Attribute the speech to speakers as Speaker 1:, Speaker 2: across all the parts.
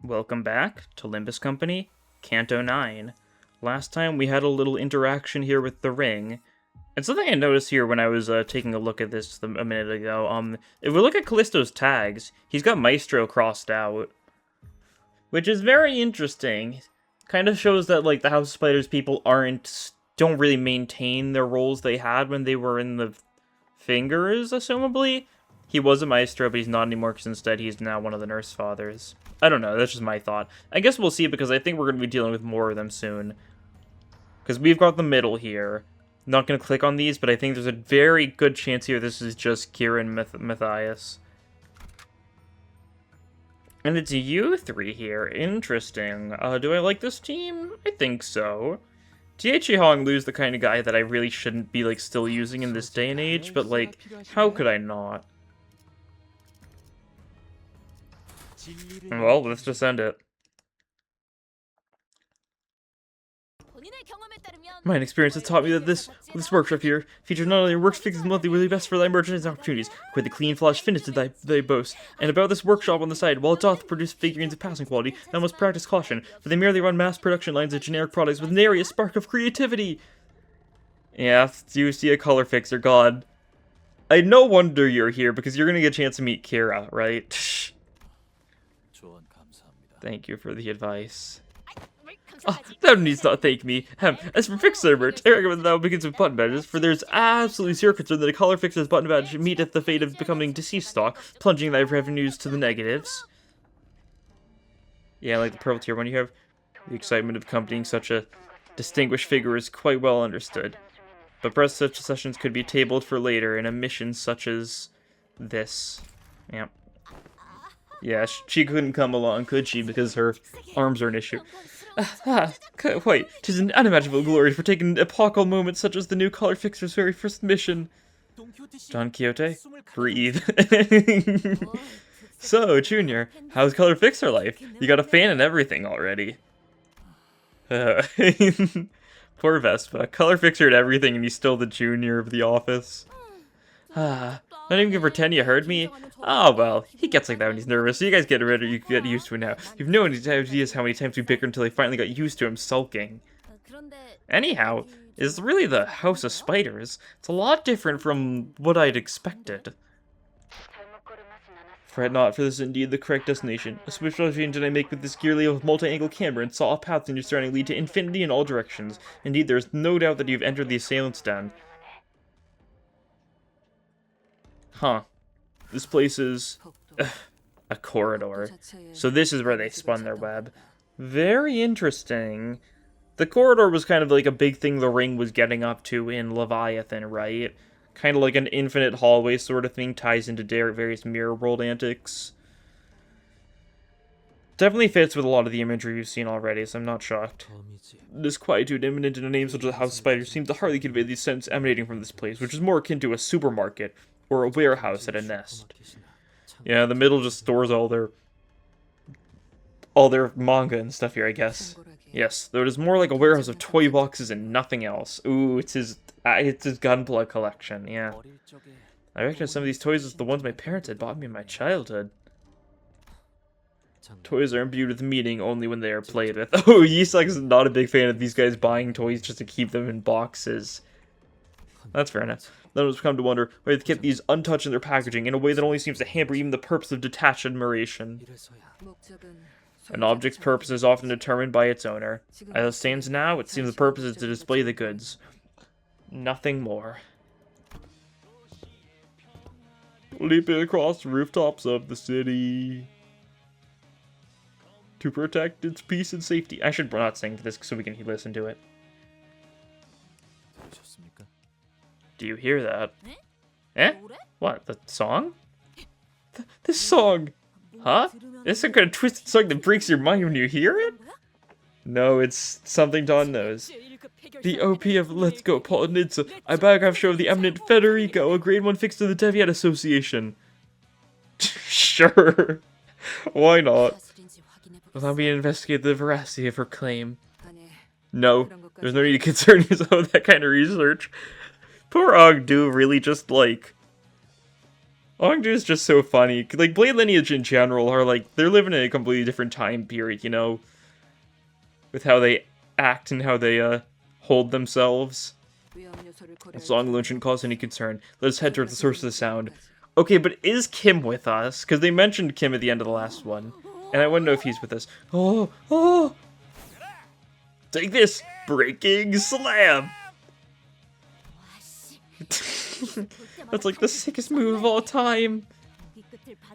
Speaker 1: Welcome back to Limbus Company, Canto 9. Last time we had a little interaction here with the ring. And something I noticed here when I was taking a look at this a minute ago, if we look at Callisto's tags, he's got Maestro crossed out. Which is very interesting. Kind of shows that, like, the House of Spiders people don't really maintain their roles they had when they were in the Fingers, assumably. He was a Maestro, but he's not anymore because instead he's now one of the Nurse Fathers. I don't know, that's just my thought. I guess we'll see because I think we're going to be dealing with more of them soon. Because we've got the middle here. Not going to click on these, but I think there's a very good chance here this is just Kieran Matthias. And it's you three here. Interesting. Do I like this team? I think so. T.H.E. Honglu's the kind of guy that I really shouldn't be, like, still using in this day and age, but, like, how could I not? Well, let's just end it. My experience has taught me that this workshop here features not only works fixes monthly really best for thy merchandise opportunities, quite the clean flash finish that thy boast. And about this workshop on the side, while it doth produce figurines of passing quality, thou must practice caution, for they merely run mass production lines of generic products with nary a spark of creativity. Yeah, you see a color fixer, god. No wonder you're here, because you're gonna get a chance to meet Kira, right? Thank you for the advice. Thou needst not thank me. As for fixer merch, I recommend thou begins with button badges, for there's absolutely zero concern that a collar fixer's button badge meeteth the fate of becoming deceased stock, plunging thy revenues to the negatives. Yeah, like the purple tier one you have. The excitement of accompanying such a distinguished figure is quite well understood. But perhaps such sessions could be tabled for later in a mission such as this. Yep. Yeah, she couldn't come along, could she, because her arms are an issue. Quite, 'tis an unimaginable glory for taking an epochal moment such as the new collar fixer's very first mission. Don Quixote, breathe. So, Junior, how's color fixer life? You got a fan and everything already. Poor Vespa, color fixer and everything, and he's still the junior of the office. Not even gonna pretend you heard me? Oh, well, he gets like that when he's nervous, so you guys get used to it now. You've no ideas how many times we bickered until I finally got used to him sulking. Anyhow, it's really the House of Spiders. It's a lot different from what I'd expected. Fret not, for this is indeed the correct destination. A swift change did I make with this gearly of multi-angle camera and saw a path in your surrounding lead to infinity in all directions. Indeed, there is no doubt that you've entered the assailant's den. Huh. This place is a corridor. So this is where they spun their web. Very interesting. The corridor was kind of like a big thing the ring was getting up to in Leviathan, right? Kind of like an infinite hallway sort of thing, ties into various mirror world antics. Definitely fits with a lot of the imagery you've seen already, so I'm not shocked. This quietude imminent in a name such as the House of Spiders seems to hardly convey the sense emanating from this place, which is more akin to a supermarket or a warehouse at a nest. Yeah, the middle just stores all their manga and stuff here, I guess. Yes, though it is more like a warehouse of toy boxes and nothing else. Ooh, it's his Gunpla collection, yeah. I reckon some of these toys are the ones my parents had bought me in my childhood. Toys are imbued with meaning only when they are played with. Oh, Yisak is not a big fan of these guys buying toys just to keep them in boxes. That's fair enough. Then it's come to wonder why they kept these untouched in their packaging in a way that only seems to hamper even the purpose of detached admiration. An object's purpose is often determined by its owner. As it stands now, it seems the purpose is to display the goods. Nothing more. Leaping across the rooftops of the city to protect its peace and safety. I should not sing this so we can listen to it. Do you hear that? Eh? What? The song? This song! Huh? It's some kind of twisted song that breaks your mind when you hear it? No, it's something Don knows. The OP of Let's Go Polonidza, a biograph show of the eminent Federico, a grade 1 fixed to the Deviant Association. Sure. Why not? Allow me to investigate the veracity of her claim. No, there's no need to concern yourself with that kind of research. Poor Ogdu really just, like, Ongju is just so funny. Like, Blade Lineage in general are like, they're living in a completely different time period, you know? With how they act and how they, hold themselves. This song alone shouldn't cause any concern. Let's head towards the source of the sound. Okay, but is Kim with us? Because they mentioned Kim at the end of the last one. And I want to know if he's with us. Oh! Take this! Breaking slam! That's like the sickest move of all time.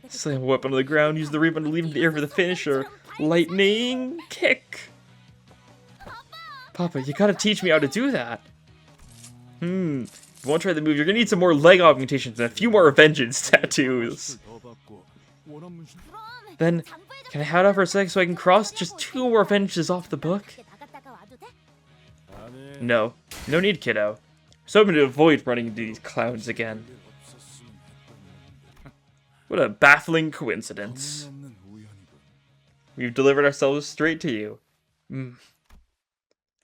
Speaker 1: Slam a weapon on the ground, use the rebound to leave him in the air for the finisher. Lightning kick! Papa, you gotta teach me how to do that. If you want to try the move, you're gonna need some more leg augmentations and a few more vengeance tattoos. Then, can I hide out for a sec so I can cross just 2 more vengeances off the book? No. No need, kiddo. So I'm going to avoid running into these clowns again. What a baffling coincidence. We've delivered ourselves straight to you.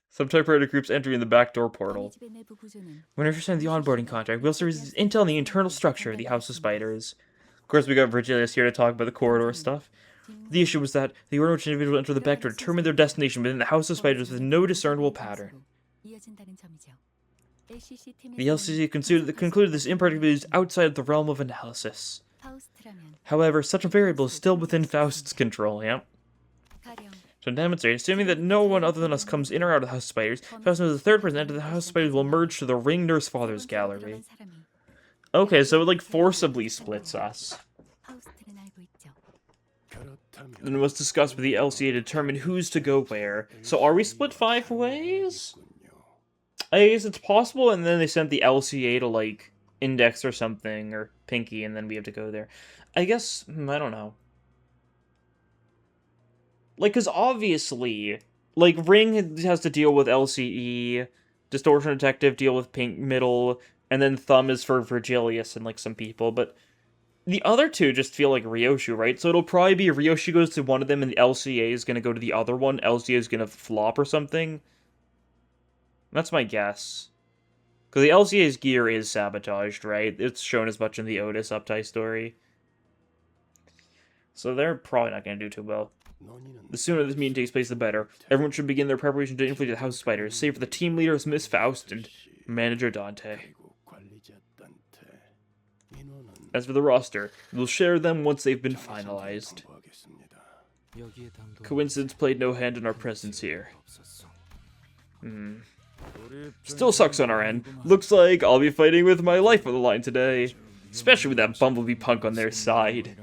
Speaker 1: Some typewriter groups entering the backdoor portal. When interested in the onboarding contract, we also receive intel on the internal structure of the House of Spiders. Of course, we got Virgilius here to talk about the corridor stuff. The issue was that the order which individuals enter the backdoor determined their destination within the House of Spiders with no discernible pattern. The LCC concluded this impartiality is outside of the realm of analysis. However, such a variable is still within Faust's control, yeah? To demonstrate, assuming that no one other than us comes in or out of the House of Spiders, Faust knows the third person enter the House of Spiders will merge to the Ring Nurse Father's gallery. Okay, so it like forcibly splits us. Then it was discussed with the LCA to determine who's to go where. So are we split 5 ways? I guess it's possible, and then they sent the LCA to, like, Index or something, or Pinky, and then we have to go there. I guess, I don't know. Like, because obviously, like, Ring has to deal with LCE, Distortion Detective deal with Pink Middle, and then Thumb is for Virgilius and, like, some people, but the other 2 just feel like Ryoshu, right? So it'll probably be Ryoshu goes to one of them, and the LCA is going to go to the other one, LCA is going to flop or something. That's my guess. Because the LCA's gear is sabotaged, right? It's shown as much in the Otis Uptie story. So they're probably not going to do too well. The sooner this meeting takes place, the better. Everyone should begin their preparation to inflict the House of Spiders, save for the team leaders Miss Faust and Manager Dante. As for the roster, we'll share them once they've been finalized. Coincidence played no hand in our presence here. Still sucks on our end. Looks like I'll be fighting with my life on the line today. Especially with that bumblebee punk on their side.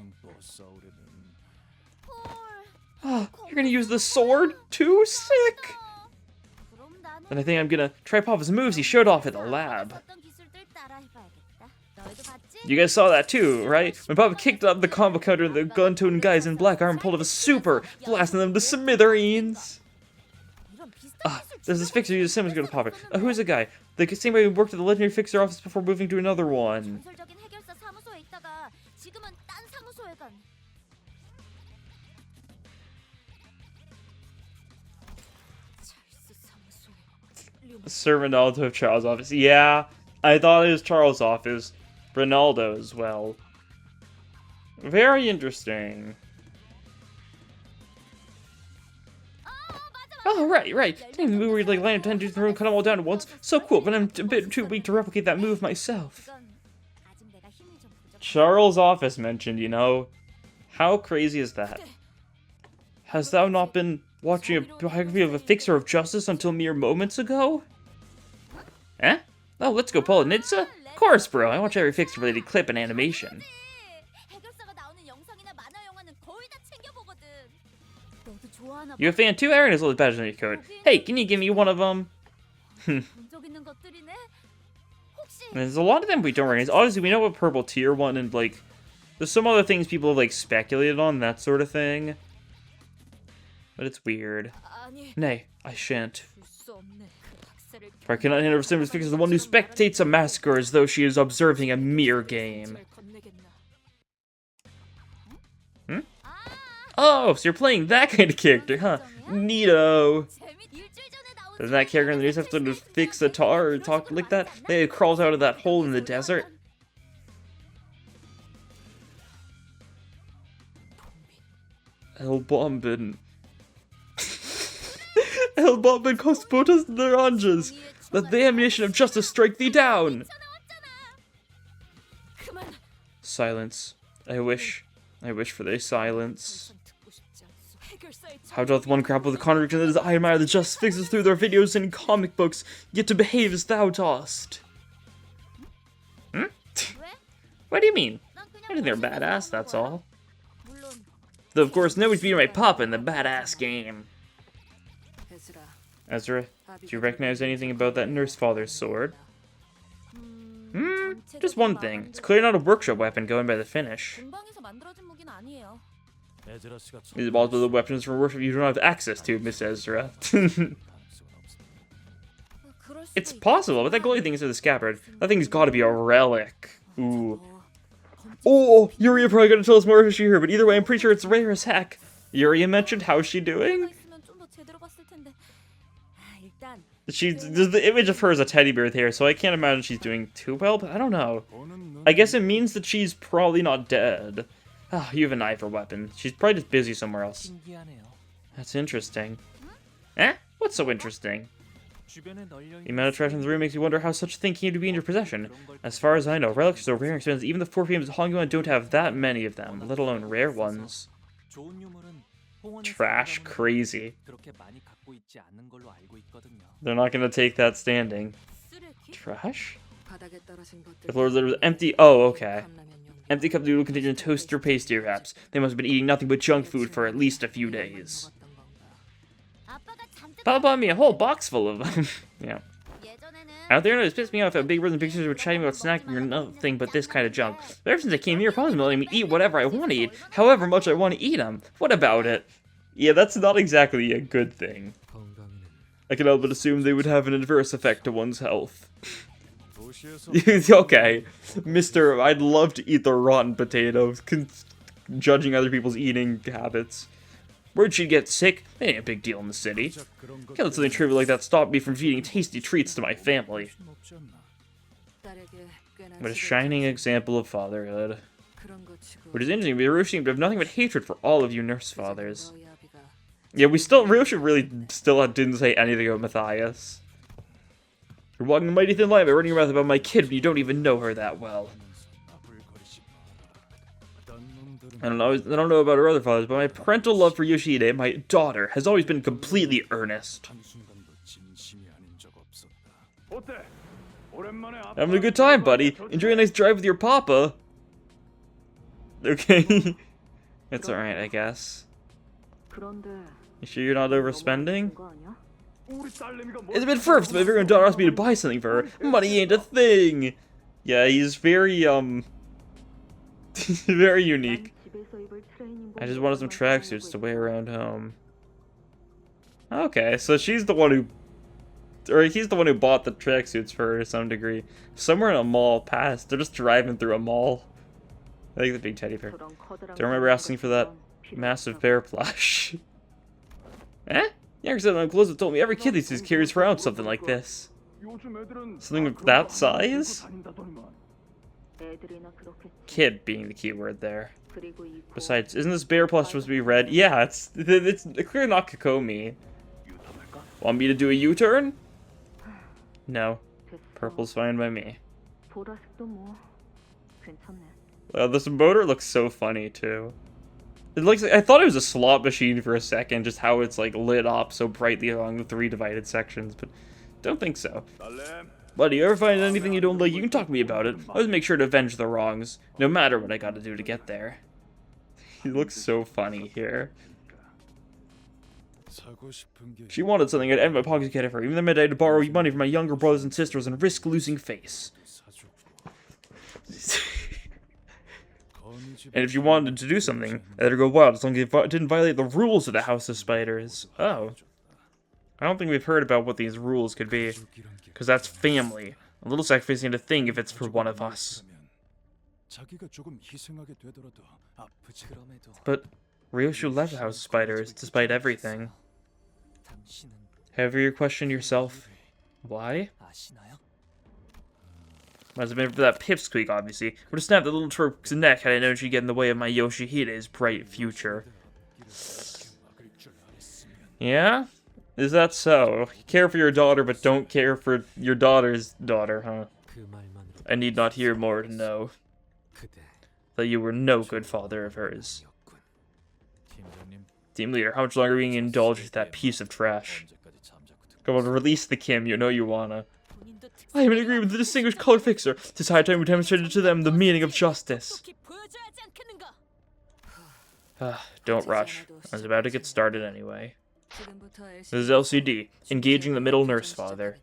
Speaker 1: Oh, you're gonna use the sword? Too sick! Then I think I'm gonna try Papa's moves he showed off at the lab. You guys saw that too, right? When Papa kicked up the combo counter, the gun-toting guys in black armor pulled off a super, blasting them to smithereens. There's this fixer who's similar to Papa. Who's the guy? The same guy who worked at the legendary fixer office before moving to another one. Sir Ronaldo of Charles' office. Yeah, I thought it was Charles' office. Ronaldo as well. Very interesting. Oh, right. Didn't move where you like land 10 dudes in the room, cut them all down at once. So cool, but I'm a bit too weak to replicate that move myself. Charles' office mentioned, you know. How crazy is that? Has thou not been watching a biography of a fixer of justice until mere moments ago? Eh? Oh, let's go Polonitsa? Of course, bro. I watch every fixer-related clip and animation. You a fan too? Aaron has all the badges on your coat. Hey, can you give me one of them? There's a lot of them we don't recognize. Obviously, we know what purple tier 1 and, like, there's some other things people have, like, speculated on, that sort of thing. But it's weird. Nay, I shan't. For I cannot hinder Simba's fixer the one who spectates a massacre as though she is observing a mere game. Oh, so you're playing that kind of character, huh? Neato. Doesn't that character in the news have to fix a tar or talk like that? They crawls out of that hole in the desert. Elbomben. Elbomben kospotas naranjas. Let the ammunition of justice strike thee down. Silence. I wish for thy silence. How doth one grapple the contradiction that is I admire the just fixes through their videos and comic books, yet to behave as thou dost? Hmm? What do you mean? I think they're badass, that's all. Though of course nobody's beating my papa in the badass game. Ezra, do you recognize anything about that nurse father's sword? Just one thing. It's clearly not a workshop weapon going by the finish. Is it possible the weapons from workshop you don't have access to, Miss Ezra? It's possible, but that glowy thing is with the scabbard. That thing's gotta be a relic. Ooh. Oh, Yuria probably gonna tell us more if she heard, but either way, I'm pretty sure it's rare as heck. Yuria mentioned how's she doing? The image of her is a teddy bear with hair, so I can't imagine she's doing too well, but I don't know. I guess it means that she's probably not dead. Ah, you have an eye for weapons. She's probably just busy somewhere else. That's interesting. Eh? What's so interesting? The amount of trash in the room makes you wonder how such a thing came to be in your possession. As far as I know, relics are so rare and expensive, even the 4 PMs of Hong Kong don't have that many of them, let alone rare ones. Trash crazy. They're not gonna take that standing. Trash? The floor was empty. Oh, okay. Empty cup noodle containing toaster pastry wraps. They must have been eating nothing but junk food for at least a few days. Papa bought me a whole box full of them. Yeah. Out there, it pissed me off how big brothers and big sisters were chatting about snacking or nothing but this kind of junk. But ever since I came here, Papa's been letting me eat whatever I want to eat, however much I want to eat them. What about it? Yeah, that's not exactly a good thing. I can help but assume they would have an adverse effect to one's health. Okay, Mr. I'd love to eat the rotten potatoes, judging other people's eating habits. Where'd she get sick? It ain't a big deal in the city. Can't let something trivial like that stop me from feeding tasty treats to my family. What a shining example of fatherhood. What is interesting, Ryoshi seemed to have nothing but hatred for all of you nurse fathers. Yeah, Ryoshi really still didn't say anything about Matthias. You're walking a mighty thin line by running your mouth about my kid when you don't even know her that well. I don't know about her other fathers, but my parental love for Yoshihide, my daughter, has always been completely earnest. Having a good time, buddy. Enjoy a nice drive with your papa. Okay. It's alright, I guess. You sure you're not overspending? It's a bit first, but if your daughter asked me to buy something for her, money ain't a thing. Yeah, he's very, very unique. I just wanted some tracksuits to wear around home. Okay, so she's the one who... Or he's the one who bought the tracksuits for her to some degree. Somewhere in a mall past. They're just driving through a mall. I think the big teddy bear. Don't remember asking for that massive bear plush. Eh? Younger said on clothes that told me every kid these days carries around something like this. Something of that size? Kid being the key word there. Besides, isn't this bear plush supposed to be red? Yeah, it's clearly not Kokomi. Want me to do a U-turn? No. Purple's fine by me. This motor looks so funny too. It looks like, I thought it was a slot machine for a second, just how it's like lit up so brightly along the 3 divided sections, but don't think so. Buddy, you ever find anything you don't like, you can talk to me about it. I always make sure to avenge the wrongs, no matter what I gotta do to get there. He looks so funny here. She wanted something, I'd end my pocket to get it for her, even though I had to borrow money from my younger brothers and sisters and risk losing face. And if you wanted to do something, I let her go wild as long as it didn't violate the rules of the House of Spiders. Oh. I don't think we've heard about what these rules could be. Because that's family. A little sacrifice ain't a thing if it's for one of us. But Ryoshi left the House of Spiders, despite everything. Have you questioned yourself? Why? Must have been for that pipsqueak, obviously. Would have snapped the little twerp's neck had I known she'd get in the way of my Yoshihide's bright future. Yeah? Is that so? You care for your daughter, but don't care for your daughter's daughter, huh? I need not hear more to know that you were no good father of hers. Team leader, how much longer are you being indulged with that piece of trash? Come on, release the Kim, you know you wanna. I am in agreement with the distinguished color fixer. Tis high time we demonstrated to them the meaning of justice. Don't rush. I was about to get started anyway. This is LCD, engaging the middle nurse father.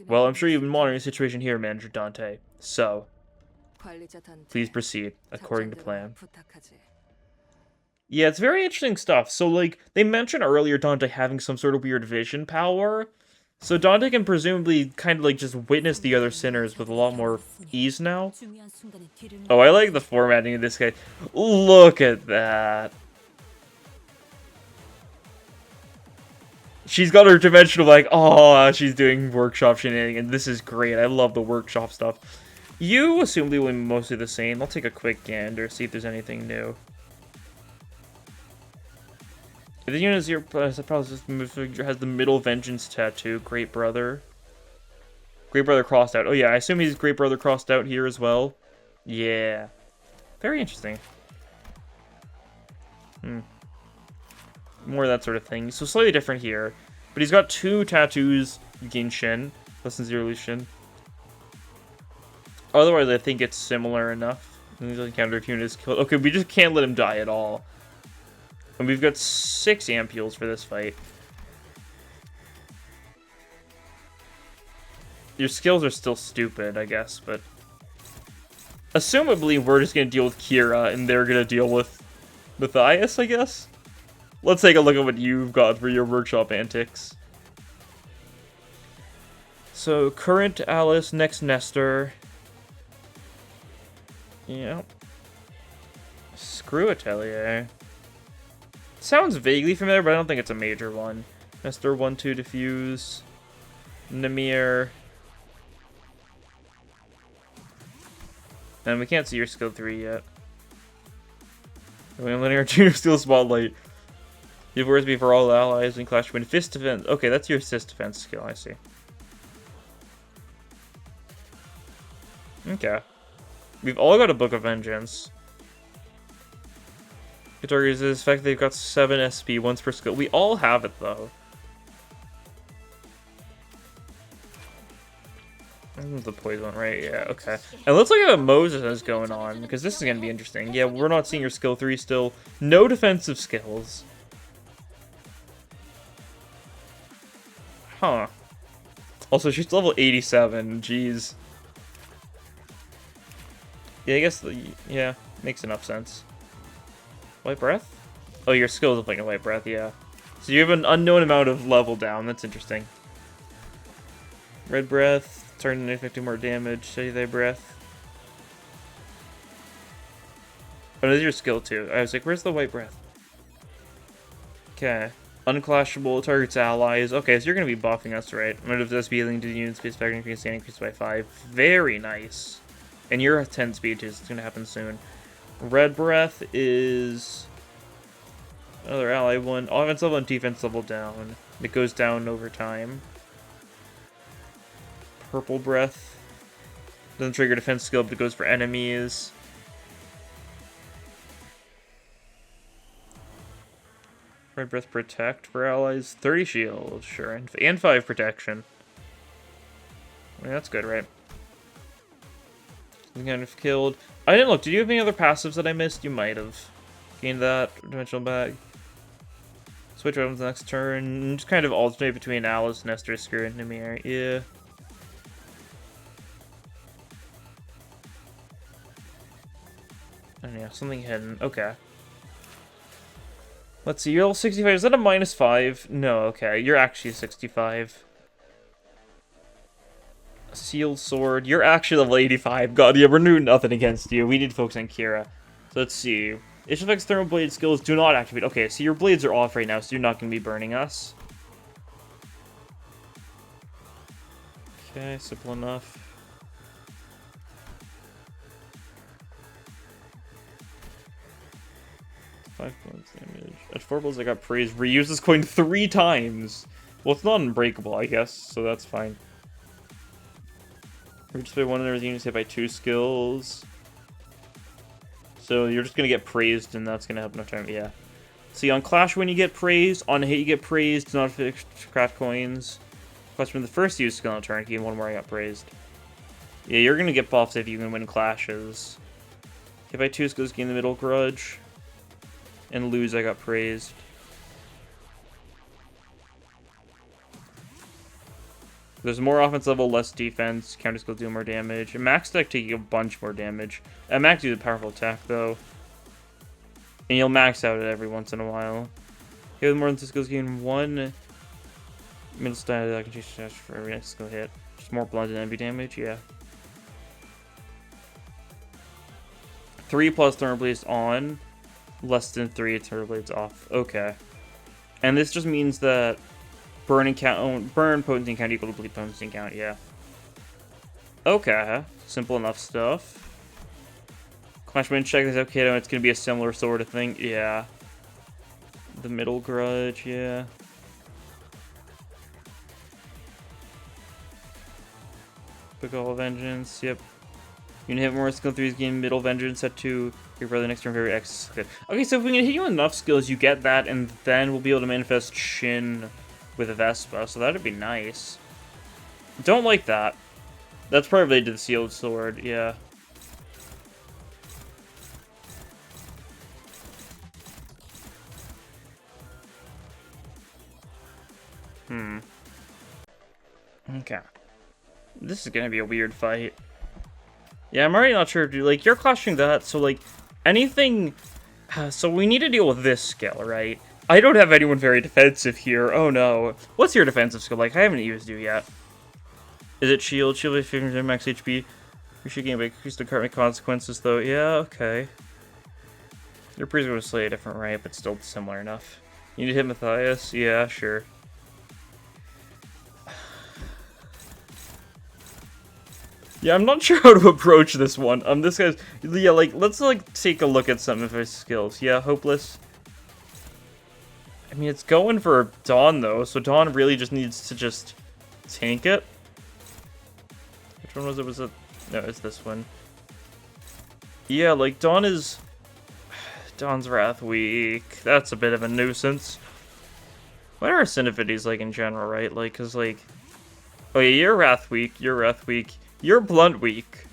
Speaker 1: Well, I'm sure you've been monitoring the situation here, Manager Dante. So, please proceed, according to plan. Yeah, it's very interesting stuff. So, like, they mentioned earlier Dante having some sort of weird vision power. So Dante can presumably kind of, like, just witness the other sinners with a lot more ease now. Oh, I like the formatting of this guy. Look at that. She's got her dimensional, like, oh, she's doing workshop shenanigans. This is great. I love the workshop stuff. You assumably will be mostly the same. I'll take a quick gander, see if there's anything new. The unit 0 plus has the middle vengeance tattoo. Great brother. Great brother crossed out. Oh yeah, I assume he's great brother crossed out here as well. Yeah. Very interesting. More of that sort of thing. So slightly different here. But he's got 2 tattoos, Genshin. Less than 0 illusion. Otherwise, I think it's similar enough. He's encountered if unit is killed. Okay, we just can't let him die at all. And we've got 6 ampules for this fight. Your skills are still stupid, I guess, but... Assumably, we're just gonna deal with Kira, and they're gonna deal with Matthias, I guess? Let's take a look at what you've got for your workshop antics. So, current Alice, next Nestor. Yep. Screw Atelier. Sounds vaguely familiar, but I don't think it's a major one. Nestor 1-2 diffuse. Namir. And we can't see your skill 3 yet. We're letting our junior steal spotlight. You've words be for all allies and clash between fist defense. Okay, that's your assist defense skill, I see. Okay. We've all got a Book of Vengeance. Target is the fact they've got 7 SP, once per skill. We all have it though. The poison one, right? Yeah, okay. And let's look at what Moses has going on, because this is going to be interesting. Yeah, we're not seeing your skill 3 still. No defensive skills. Huh. Also, she's level 87. Jeez. Yeah, I guess, yeah, makes enough sense. White Breath? Oh, your skills are like a White Breath, yeah. So you have an unknown amount of level down. That's interesting. Red Breath. Turn and inflict more damage. Steady Breath. Oh, this is your skill too. I was like, where's the White Breath? Okay. Unclashable. Targets allies. Okay, so you're going to be buffing us, right? I'm going to just be healing to the unit space factor increase and increase by 5. Very nice. And you're 10 speed too, so it's going to happen soon. Red Breath is another ally one. Offense level and defense level down. It goes down over time. Purple Breath doesn't trigger defense skill, but it goes for enemies. Red Breath Protect for allies. 30 shield, sure. And 5 protection. I mean, that's good, right? Kind of killed. I didn't look. Did you have any other passives that I missed? You might have. Gained that. Dimensional bag. Switch weapons next turn. Just kind of alternate between Alice, Nestor, Screw, and Namir. Yeah. And yeah, something hidden. Okay. Let's see. You're level 65. Is that a -5? No, okay. You're actually 65. Sealed Sword. You're actually level 85. God, yeah, we're doing nothing against you. We need to focus on Kira. So let's see. Issue effects thermal blade skills do not activate. Okay, so your blades are off right now, so you're not going to be burning us. Okay, simple enough. 5 points damage. At 4 blows, I got praised. Reuse this coin 3 times. Well, it's not unbreakable, I guess, so that's fine. Reach by 1 of their units hit by 2 skills. So you're just gonna get praised, and that's gonna help no time. Yeah. See, on Clash when you get praised, on hit you get praised, not fixed craft coins. Clash when the first use skill on turn, gain 1 more, I got praised. Yeah, you're gonna get buffs if you can win clashes. Hit by 2 skills, gain the middle grudge. And lose, I got praised. There's more offense level, less defense. Counter skill do more damage. And max deck take a bunch more damage. At max, do the powerful attack though. And you'll max out it every once in a while. Hit with more than 2 skills, gain 1 middle stat that can change for every next skill hit. Just more blunt and envy damage, yeah. 3 plus Thermal Blades on. Less than 3 Thermal Blades off. Okay. And this just means that burn potency count equal to bleed potency count, yeah. Okay. Simple enough stuff. Clash Wind check this out, kiddo. It's gonna be a similar sort of thing. Yeah. The middle grudge, yeah. Pickle Vengeance, yep. You can hit more skill 3s, gain middle vengeance at 2. Your brother next turn very X. Okay, so if we can hit you enough skills, you get that, and then we'll be able to manifest Shin with a Vespa, so that'd be nice. Don't like that. That's probably related to the sealed sword, yeah. Okay. This is gonna be a weird fight. Yeah, I'm already not sure, dude. Like, you're clashing that, so, like, anything... so we need to deal with this skill, right? I don't have anyone very defensive here. Oh, no. What's your defensive skill like? I haven't used you yet. Is it shield? Shield with 50% max HP. You should gain by increase the karmic consequences, though. Yeah, okay. Your priest was slightly different, right? But still similar enough. You need to hit Matthias? Yeah, sure. Yeah, I'm not sure how to approach this one. This guy's... Yeah, like, let's, like, take a look at some of his skills. Yeah, Hopeless. I mean, it's going for Dawn, though, so Dawn really just needs to just tank it. Which one was it? Was it... No, it's this one. Yeah, like, Dawn is... Dawn's Wrath weak. That's a bit of a nuisance. What are Synovities like in general, right? Like, because, like... Oh, yeah, you're Wrath weak. You're Wrath weak. You're blunt weak.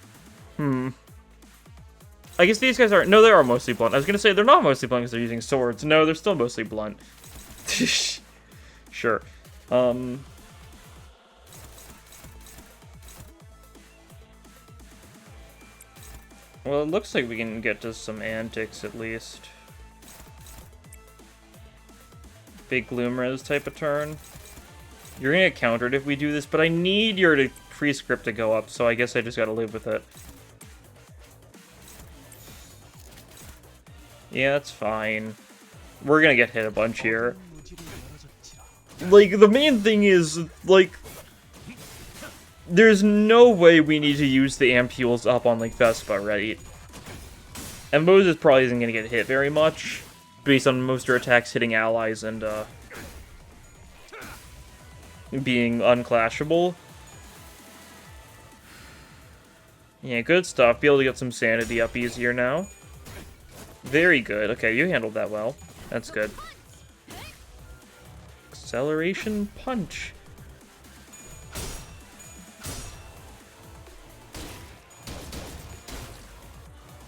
Speaker 1: I guess these guys are... No, they are mostly blunt. I was going to say they're not mostly blunt because they're using swords. No, they're still mostly blunt. Sure. Well, it looks like we can get to some antics at least. Big Gloomres type of turn. You're going to get countered if we do this, but I need your free script to go up, so I guess I just gotta live with it. Yeah, that's fine. We're gonna get hit a bunch here. Like, the main thing is, like, there's no way we need to use the ampules up on, like, Vespa, right? And Moses probably isn't gonna get hit very much, based on most of her attacks hitting allies and, being unclashable. Yeah, good stuff. Be able to get some sanity up easier now. Very good. Okay, you handled that well. That's good. Acceleration punch.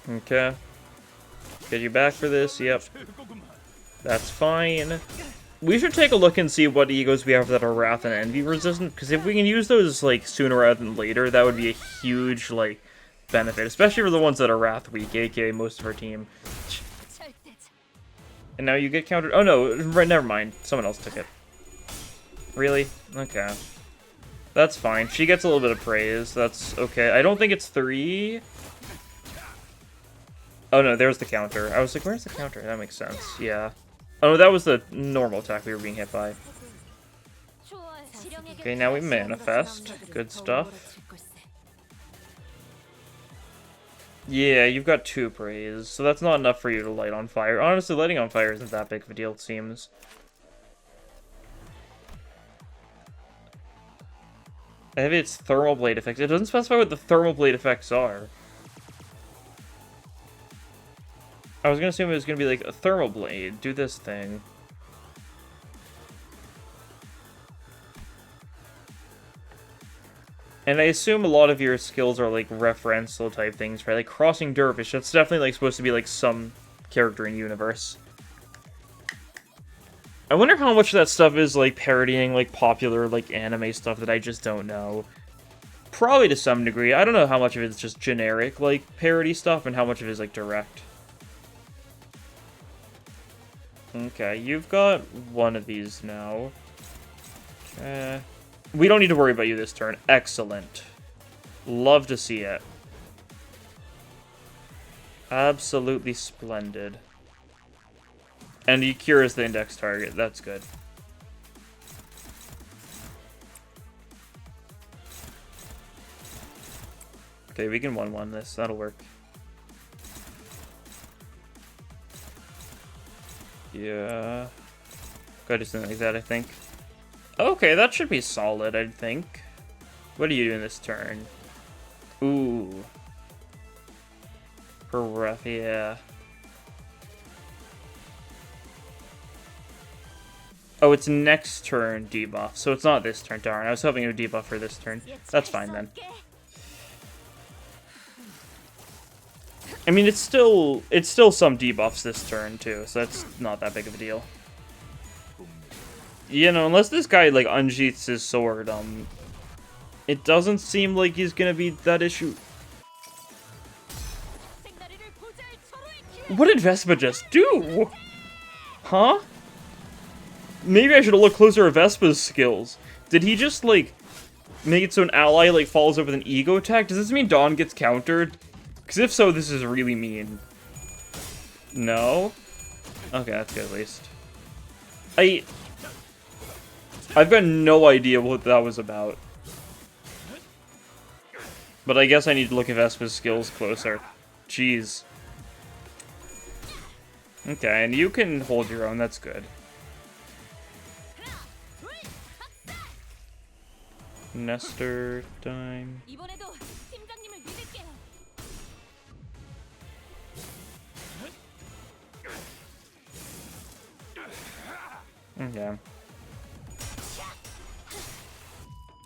Speaker 1: Okay. Get you back for this. Yep. That's fine. We should take a look and see what egos we have that are Wrath and Envy resistant, because if we can use those, like, sooner rather than later, that would be a huge, like, benefit, especially for the ones that are Wrath weak, aka most of our team. And now you get countered. Oh no, right, never mind. Someone else took it. Really? Okay. That's fine. She gets a little bit of praise. That's okay. I don't think it's 3. Oh no, there's the counter. I was like, where's the counter? That makes sense. Yeah. Oh, that was the normal attack we were being hit by. Okay, now we manifest. Good stuff. Yeah, you've got 2 praise, so that's not enough for you to light on fire. Honestly, lighting on fire isn't that big of a deal, it seems. Maybe it's thermal blade effects. It doesn't specify what the thermal blade effects are. I was gonna assume it was gonna be like a thermal blade. Do this thing. And I assume a lot of your skills are like referential type things, right? Like crossing dervish. That's definitely like supposed to be like some character in universe. I wonder how much of that stuff is like parodying like popular like anime stuff that I just don't know. Probably to some degree. I don't know how much of it's just generic like parody stuff and how much of it is like direct. Okay, you've got one of these now. We don't need to worry about you this turn. Excellent. Love to see it. Absolutely splendid. And he cures the index target. That's good. Okay, we can 1-1 this. That'll work. Yeah. Gotta do something like that, I think. Okay, that should be solid, I think. What are you doing this turn? Ooh. Rough, yeah. Oh, it's next turn debuff, so it's not this turn. Darn, I was hoping it would debuff for this turn. That's fine then. I mean, it's still some debuffs this turn too, so that's not that big of a deal. You know, unless this guy like unsheaths his sword, it doesn't seem like he's gonna be that issue. What did Vespa just do? Huh? Maybe I should have looked closer at Vespa's skills. Did he just, like, make it so an ally, like, follows up with an ego attack? Does this mean Dawn gets countered? Because if so, this is really mean. No? Okay, that's good at least. I've got no idea what that was about. But I guess I need to look at Vespa's skills closer. Jeez. Okay, and you can hold your own, that's good. Nestor time. Okay.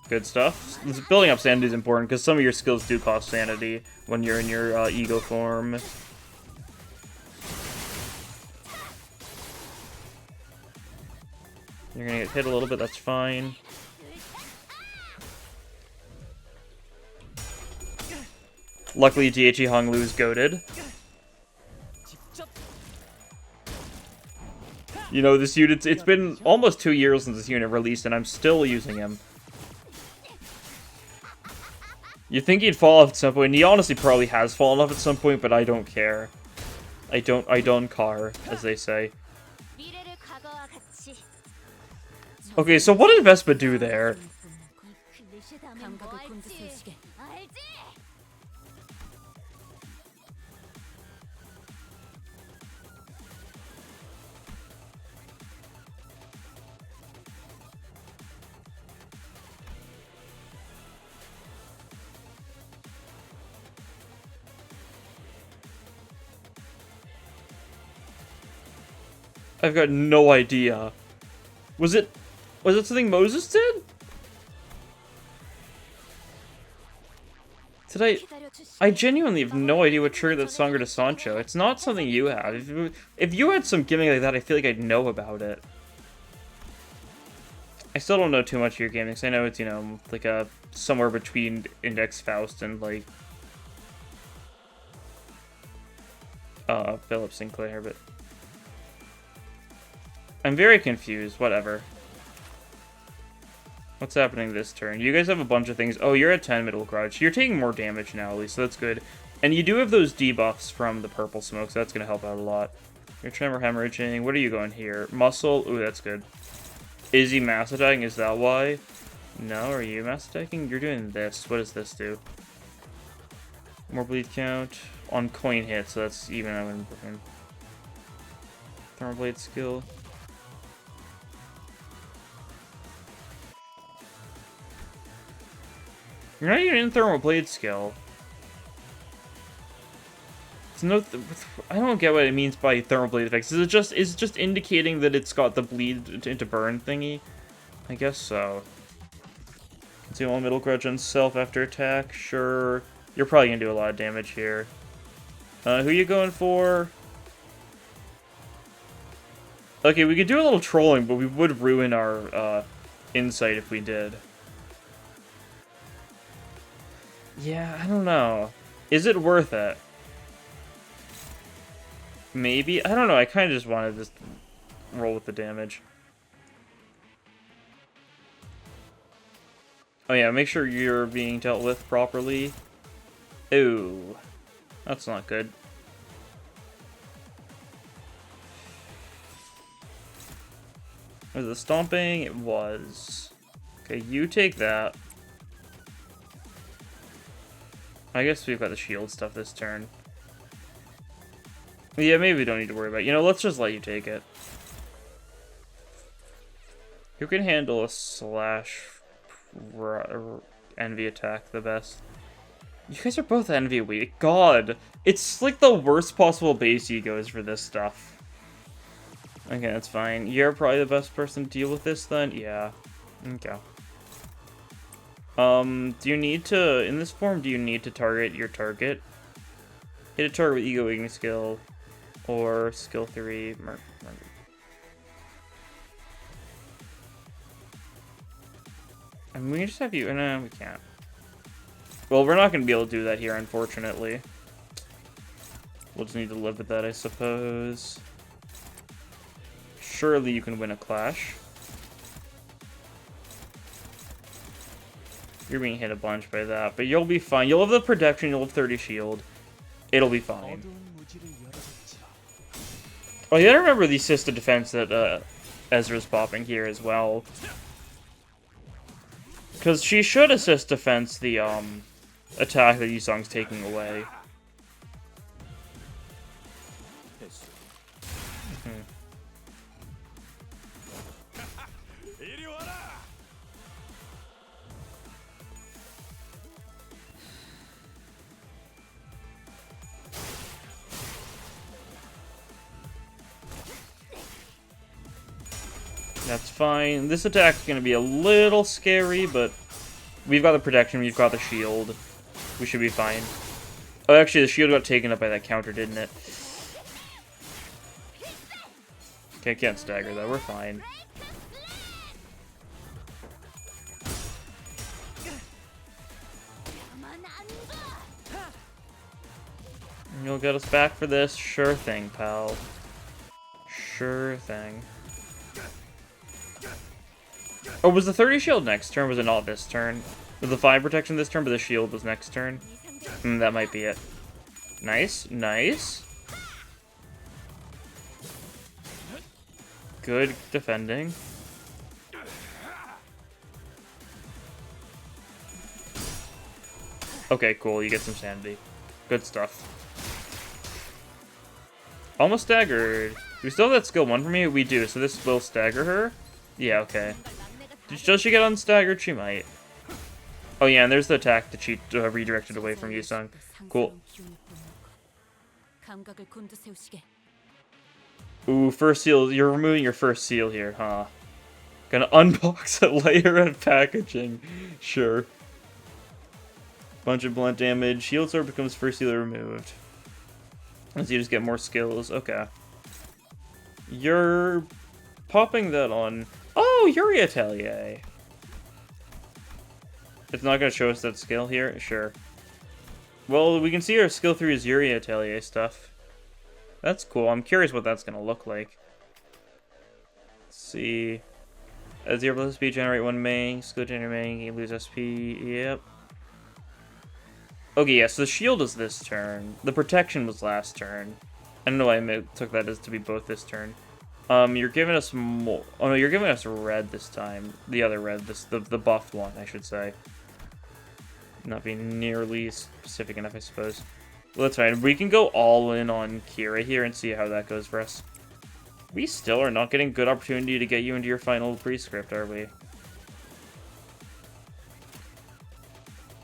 Speaker 1: Good stuff. Building up sanity is important because some of your skills do cost sanity when you're in your ego form. You're gonna get hit a little bit, that's fine. Luckily, DHE Honglu's goated. You know, this unit, it's been almost 2 years since this unit released, and I'm still using him. You'd think he'd fall off at some point, and he honestly probably has fallen off at some point, but I don't care. I don't care, as they say. Okay, so what did Vespa do there? I've got no idea. Was it something Moses did? I genuinely have no idea what triggered that Sangre de Sancho. It's not something you have. If you had some gimmick like that, I feel like I'd know about it. I still don't know too much of your gaming, because I know it's, you know, like somewhere between Index Faust and, like, Philip Sinclair, but I'm very confused. Whatever. What's happening this turn? You guys have a bunch of things. Oh, you're at 10 middle grudge. You're taking more damage now, at least, so that's good. And you do have those debuffs from the purple smoke, so that's going to help out a lot. Your tremor hemorrhaging. What are you going here? Muscle. Ooh, that's good. Is he mass attacking? Is that why? No, are you mass attacking? You're doing this. What does this do? More bleed count. on coin hit, so that's even. I'm gonna put in Thermal Blade skill. You're not even in Thermal Blade skill. It's no. I don't get what it means by Thermal Blade effects. Is it just indicating that it's got the bleed into burn thingy? I guess so. Consume all middle grudge on self after attack. Sure. You're probably gonna do a lot of damage here. Who you going for? Okay, we could do a little trolling, but we would ruin our insight if we did. Yeah, I don't know. Is it worth it? Maybe? I don't know, I kind of just wanted to just roll with the damage. Oh yeah, make sure you're being dealt with properly. Ooh. That's not good. Was it stomping? It was. Okay, you take that. I guess we've got the shield stuff this turn. Yeah, maybe we don't need to worry about it. You know, let's just let you take it. Who can handle a slash envy attack the best? You guys are both envy weak. God, it's like the worst possible base egos for this stuff. Okay, that's fine. You're probably the best person to deal with this then? Yeah. Okay. Do you need to, in this form, do you need to target your target? Hit a target with ego weakening skill, or skill 3, I mean, we just have you, no, we can't. Well, we're not going to be able to do that here, unfortunately. We'll just need to live with that, I suppose. Surely you can win a clash. You're being hit a bunch by that, but you'll be fine. You'll have the protection, you'll have 30 shield. It'll be fine. Oh, you gotta remember the assisted defense that Ezra's popping here as well. Because she should assist defense the attack that Yusong's taking away. That's fine. This attack's gonna be a little scary, but we've got the protection, we've got the shield. We should be fine. Oh, actually, the shield got taken up by that counter, didn't it? Okay, can't stagger that. We're fine. You'll get us back for this? Sure thing, pal. Sure thing. Oh, was the 30 shield next turn? Was it not this turn? Was the 5 protection this turn, but the shield was next turn? That might be it. Nice, nice. Good defending. Okay, cool. You get some sanity. Good stuff. Almost staggered. Do we still have that skill 1 for me? We do, so this will stagger her? Yeah, okay. Does she get unstaggered? She might. Oh yeah, and there's the attack that she redirected away from Yusong. Cool. Ooh, first seal. You're removing your first seal here, huh? Gonna unbox a layer of packaging. Sure. Bunch of blunt damage. Shield sword becomes first seal removed. As you just get more skills. Okay. You're popping that on. Oh, Yuri Atelier. It's not going to show us that skill here? Sure. Well, we can see our skill 3 is Yuri Atelier stuff. That's cool. I'm curious what that's going to look like. Let's see. As 0 plus SP, generate 1 main. Skill generate main, you lose SP. Yep. Okay, yeah, so the shield is this turn. The protection was last turn. I don't know why I took that as to be both this turn. You're giving us more. Oh no, you're giving us red this time. The other red, the buffed one, I should say. Not being nearly specific enough, I suppose. Well, that's fine. We can go all in on Kira here and see how that goes for us. We still are not getting good opportunity to get you into your final prescript, are we?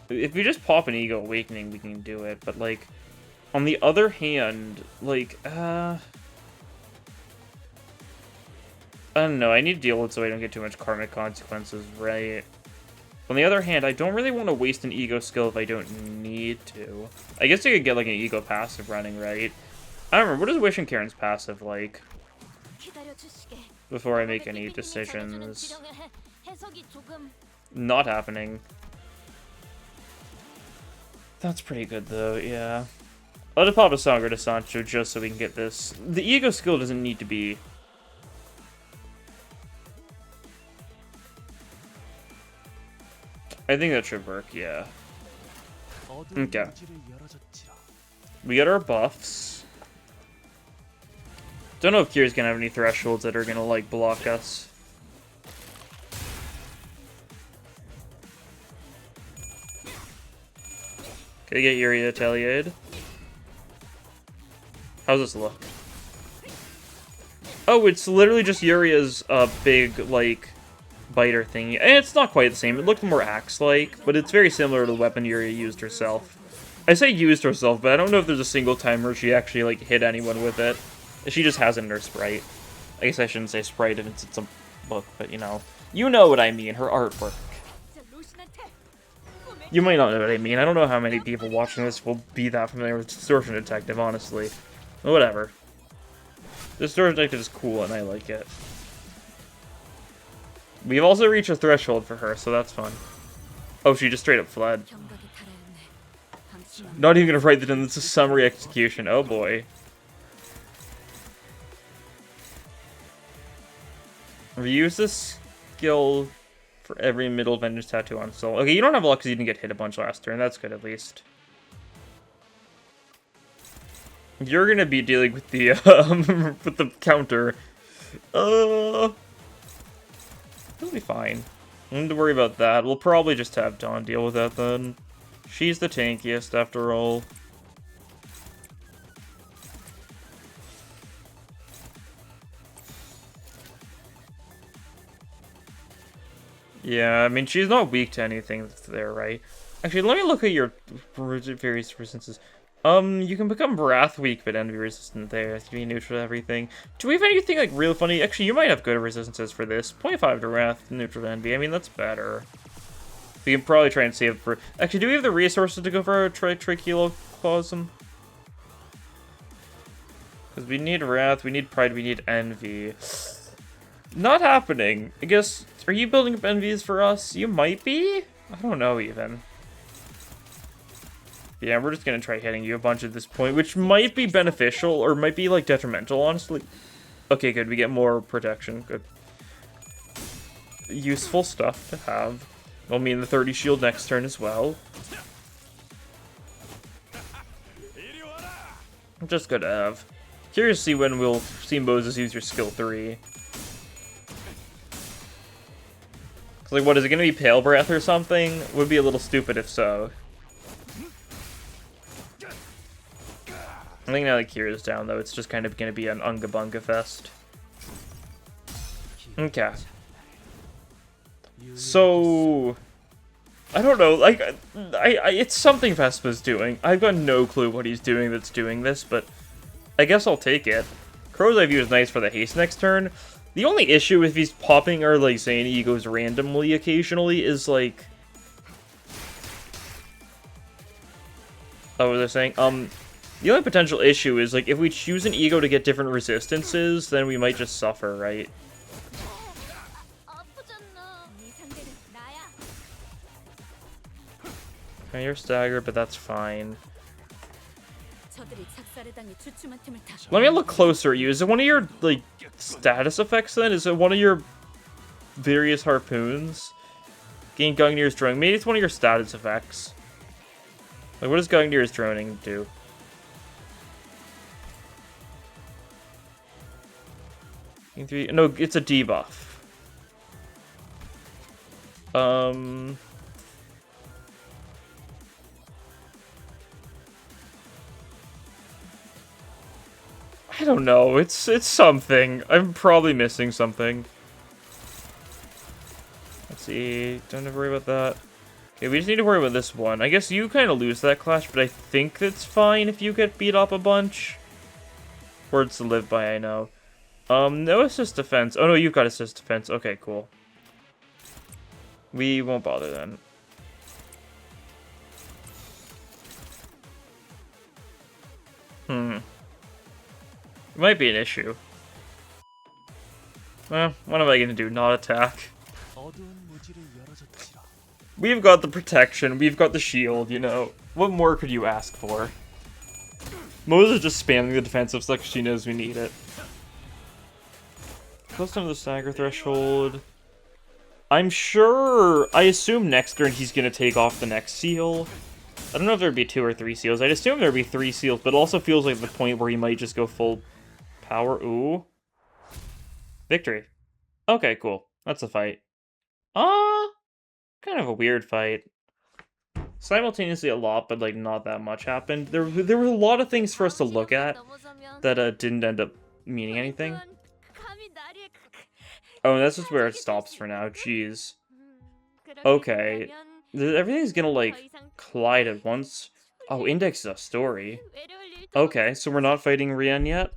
Speaker 1: If we just pop an Ego Awakening, we can do it, but, like, on the other hand, like, I don't know, I need to deal with it so I don't get too much karmic consequences, right? On the other hand, I don't really want to waste an Ego skill if I don't need to. I guess I could get, like, an Ego passive running, right? I don't remember, what is Wish and Karen's passive like? Before I make any decisions. Not happening. That's pretty good, though, yeah. I'll just pop a Sangre de Sancho just so we can get this. The Ego skill doesn't need to be... I think that should work, yeah. Okay. We got our buffs. Don't know if Kira's gonna have any thresholds that are gonna, like, block us. Can I get Yuri Atelier? How's this look? Oh, it's literally just Yuria's big, like, biter thingy. And it's not quite the same. It looked more axe-like, but it's very similar to the weapon Yuria used herself. I say used herself, but I don't know if there's a single time where she actually, like, hit anyone with it. She just has it in her sprite. I guess I shouldn't say sprite if it's a book, but, you know. You know what I mean, her artwork. You might not know what I mean. I don't know how many people watching this will be that familiar with Distortion Detective, honestly. Whatever. Distortion Detective is cool, and I like it. We've also reached a threshold for her, so that's fun. Oh, she just straight up fled. Not even gonna write that in. This is summary execution. Oh boy. Reuse this skill for every middle vengeance tattoo on soul. Okay, you don't have luck because you didn't get hit a bunch last turn. That's good, at least. You're gonna be dealing with the with the counter. It'll be fine. I don't need to worry about that. We'll probably just have Dawn deal with that then. She's the tankiest after all. Yeah, I mean, she's not weak to anything that's there, right? Actually, let me look at your various resistances. You can become Wrath weak, but Envy resistant there. You be neutral to everything. Do we have anything, like, real funny? Actually, you might have good resistances for this. 0.5 to Wrath, neutral to Envy. I mean, that's better. We can probably try and save it for... Actually, do we have the resources to go for a Trichiloclasm? Because we need Wrath, we need Pride, we need Envy. Not happening. I guess... Are you building up Envies for us? You might be? I don't know, even. Yeah, we're just gonna try hitting you a bunch at this point, which might be beneficial, or might be, like, detrimental, honestly. Okay, good, we get more protection. Good. Useful stuff to have. I'll mean the 30 shield next turn as well. Just good to have. Curious to see when we'll see Moses use your skill 3. Like, what, is it gonna be Pale Breath or something? Would be a little stupid if so. I think now that Kira's down, though, it's just kind of gonna be an Unga Bunga fest. Okay. So... I don't know, like, it's something Vespa's doing. I've got no clue what he's doing that's doing this, but I guess I'll take it. Crow's Eye View is nice for the haste next turn. The only issue if he's popping or, like, saying Egos randomly occasionally is, like... Oh, what was I saying? The only potential issue is, like, if we choose an Ego to get different resistances, then we might just suffer, right? Okay, you're staggered, but that's fine. Let me look closer at you. Is it one of your, like, status effects then? Is it one of your various harpoons? Gain Gungnir's Droning. Maybe it's one of your status effects. Like, what does Gungnir's Droning do? No, it's a debuff. I don't know. It's something. I'm probably missing something. Let's see. Don't have to worry about that. Okay, we just need to worry about this one. I guess you kind of lose that clash, but I think it's fine if you get beat up a bunch. Words to live by, I know. No assist defense. Oh no, you've got assist defense. Okay, cool. We won't bother then. It might be an issue. Well, what am I gonna do? Not attack. We've got the protection, we've got the shield, you know. What more could you ask for? Mo's is just spamming the defensive stuff because she knows we need it. Close to the stagger threshold. I assume next turn he's gonna take off the next seal. I don't know if there'd be 2 or 3 seals. I'd assume there'd be 3 seals, but it also feels like the point where he might just go full power. Ooh. Victory. Okay, cool. That's a fight. Kind of a weird fight. Simultaneously a lot, but like not that much happened. There were a lot of things for us to look at that didn't end up meaning anything. Oh, that's just where it stops for now. Jeez. Okay. Everything's gonna like collide at once. Oh, Index is a story. Okay, so we're not fighting Rien yet?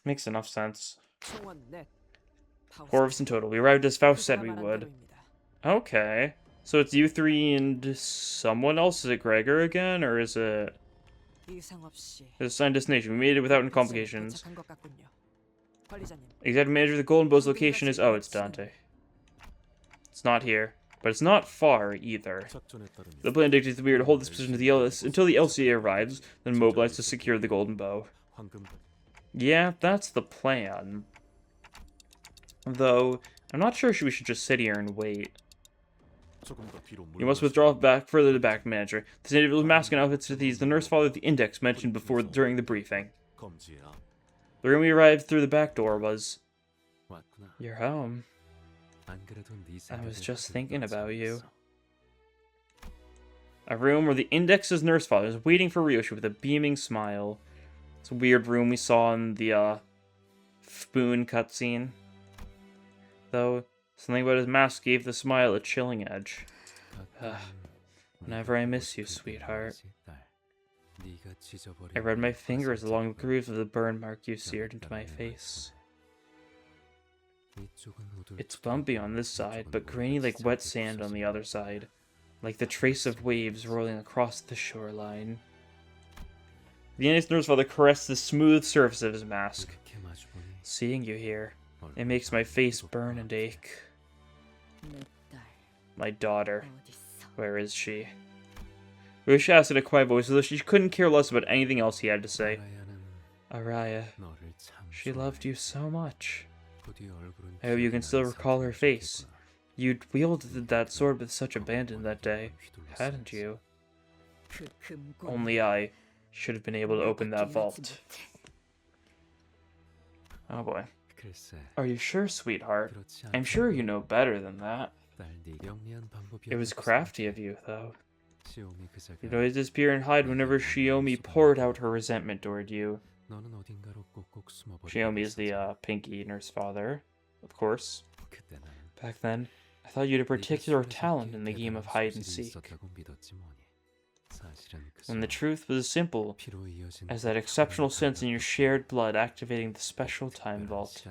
Speaker 1: Makes enough sense. 4 of us in total. We arrived as Faust said we would. Okay. So it's you 3 and someone else? Is it Gregor again? Or is it... It's assigned destination. We made it without any complications. Executive manager of the Golden Bow's location is... Oh, it's Dante. It's not here. But it's not far, either. The plan dictates that we are to hold this position until the LCA arrives, then mobilize to secure the Golden Bow. Yeah, that's the plan. Though, I'm not sure we should just sit here and wait. You must withdraw further to the back, manager. This native with mask and outfits to these, the nurse followed the index mentioned before during the briefing. The room we arrived through the back door was... Your home. I was just thinking about you. A room where the index's nurse father is waiting for Ryoshi with a beaming smile. It's a weird room we saw in the spoon cutscene. Though, something about his mask gave the smile a chilling edge. Whenever I miss you, sweetheart. I read my fingers along the grooves of the burn mark you seared into my face. It's bumpy on this side, but grainy like wet sand on the other side. Like the trace of waves rolling across the shoreline. The Indian's nurse father caressed the smooth surface of his mask. Seeing you here, it makes my face burn and ache. My daughter. Where is she? Ryoshi asked in a quiet voice, as though she couldn't care less about anything else he had to say. Araya. She loved you so much. I hope you can still recall her face. You'd wielded that sword with such abandon that day, hadn't you? Only I should have been able to open that vault. Oh boy. Are you sure, sweetheart? I'm sure you know better than that. It was crafty of you, though. You'd always disappear and hide whenever Shiomi poured out her resentment toward you. Shiomi is the Pinky nurse father, of course. Back then, I thought you had a particular talent in the game of hide and seek. When the truth was as simple as that exceptional sense in your shared blood activating the special time vault.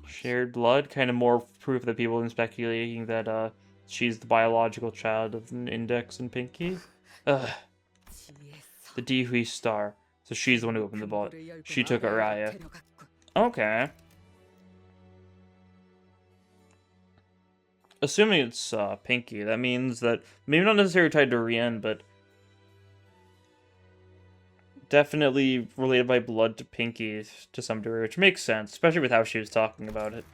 Speaker 1: Shared blood? Kind of more proof that people have been speculating that she's the biological child of Index and Pinky. Ugh. The Dihui star. So she's the one who opened the vault. She took Araya. Okay. Assuming it's Pinky, that means that maybe not necessarily tied to Rien, but definitely related by blood to Pinky to some degree, which makes sense, especially with how she was talking about it.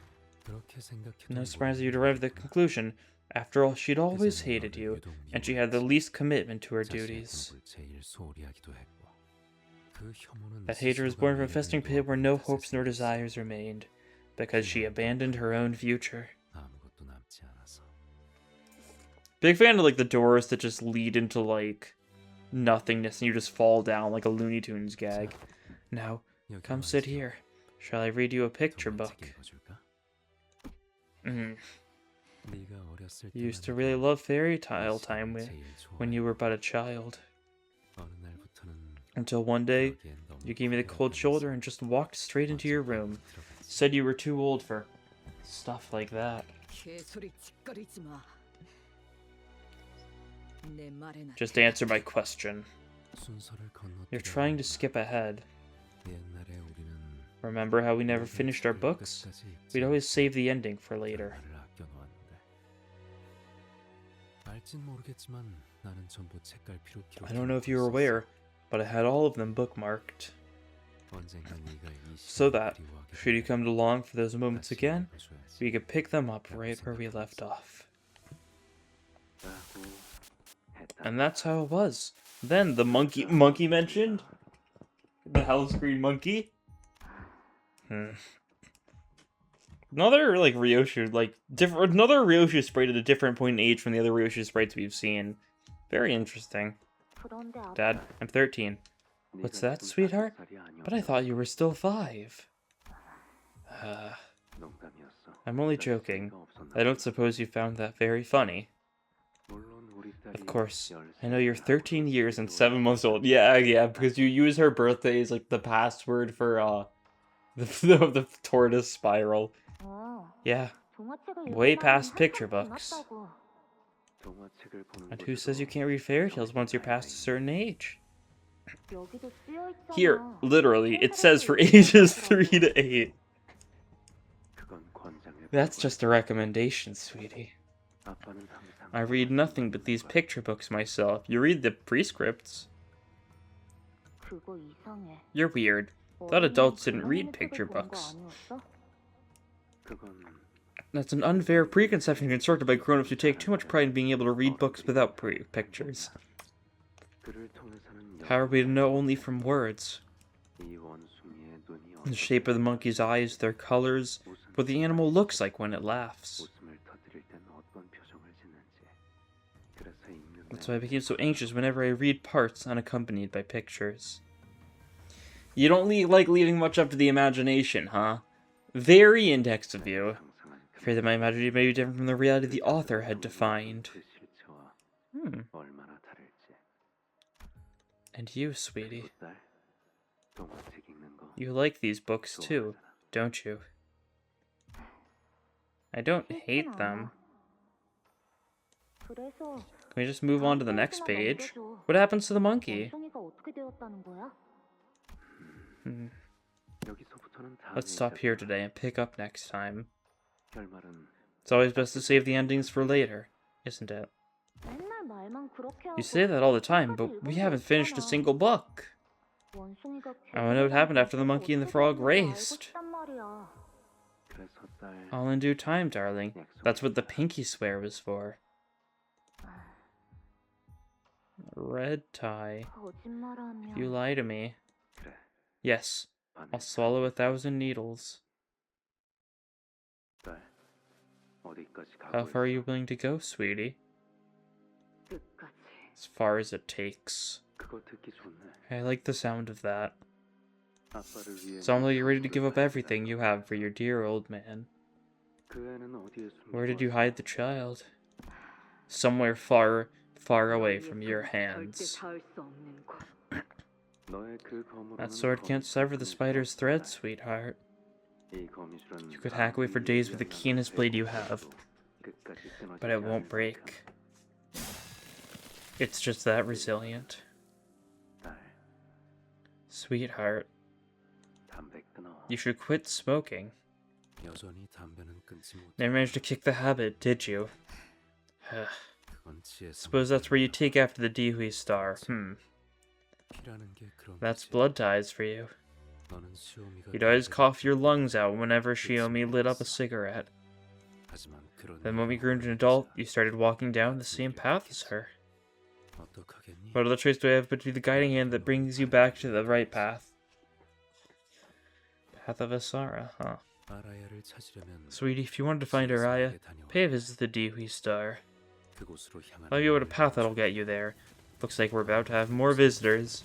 Speaker 1: No surprise that you'd arrive at the conclusion. After all, she'd always hated you, and she had the least commitment to her duties. That hatred was born from a festering pit where no hopes nor desires remained, because she abandoned her own future. Big fan of like the doors that just lead into like nothingness and you just fall down like a Looney Tunes gag. Now, come sit here. Shall I read you a picture book? You used to really love fairy tale time when you were but a child. Until one day, you gave me the cold shoulder and just walked straight into your room. Said you were too old for stuff like that. Just answer my question. You're trying to skip ahead. Remember how we never finished our books? We'd always save the ending for later. I don't know if you were aware, but I had all of them bookmarked. So that, should you come to long for those moments again, we could pick them up right where we left off. And that's how it was. Then the monkey mentioned? The hell screen monkey? Another another Ryoshi sprite at a different point in age from the other Ryoshi sprites we've seen. Very interesting. Dad, I'm 13. What's that, sweetheart? But I thought you were still 5. I'm only joking. I don't suppose you found that very funny. Of course, I know you're 13 years and 7 months old. Yeah, because you use her birthday as like the password for the tortoise spiral. Yeah, way past picture books. And who says you can't read fairy tales once you're past a certain age? Here, literally, it says for ages 3 to 8. That's just a recommendation, sweetie. I read nothing but these picture books myself. You read the prescripts. You're weird. Thought adults didn't read picture books. That's an unfair preconception constructed by grown-ups who take too much pride in being able to read books without pictures. How are we to know only from words? The shape of the monkey's eyes, their colors, what the animal looks like when it laughs. That's why I became so anxious whenever I read parts unaccompanied by pictures. You don't like leaving much up to the imagination, huh? Very index of you. Afraid that my imagination may be different from the reality the author had defined. And you, sweetie. You like these books too, don't you? I don't hate them. Can we just move on to the next page? What happens to the monkey? Let's stop here today and pick up next time. It's always best to save the endings for later, isn't it? You say that all the time, but we haven't finished a single book. I want to know what happened after the monkey and the frog raced. All in due time, darling. That's what the pinky swear was for. Red tie. If you lie to me. Yes, I'll swallow 1,000 needles. How far are you willing to go, sweetie? As far as it takes. I like the sound of that. Sounds like you're ready to give up everything you have for your dear old man. Where did you hide the child? Somewhere far, far away from your hands. That sword can't sever the spider's thread, sweetheart. You could hack away for days with the keenest blade you have, but it won't break. It's just that resilient. Sweetheart, you should quit smoking. Never managed to kick the habit, did you? Suppose that's where you take after the Dihui star. That's blood ties for you. You'd always cough your lungs out whenever Shiomi lit up a cigarette. Then when we grew into an adult, you started walking down the same path as her. What other choice do I have but to be the guiding hand that brings you back to the right path? Path of Asara, huh? Sweetie, if you wanted to find Araya, pay a visit to the Dihui Star. I'll give you a path that'll get you there. Looks like we're about to have more visitors.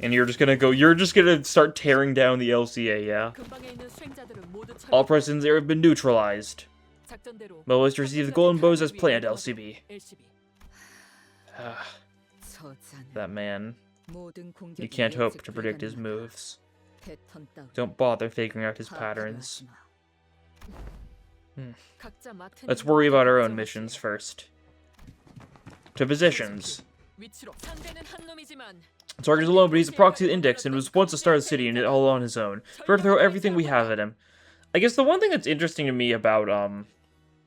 Speaker 1: And you're just gonna start tearing down the LCA, yeah? All presence there have been neutralized. Moas receive the golden bows as planned, LCB. That man. You can't hope to predict his moves. Don't bother figuring out his patterns. Let's worry about our own missions first. To positions. Target's alone, but he's a proxy of the Index and was once a star of the city and all on his own. We're to throw everything we have at him. I guess the one thing that's interesting to me about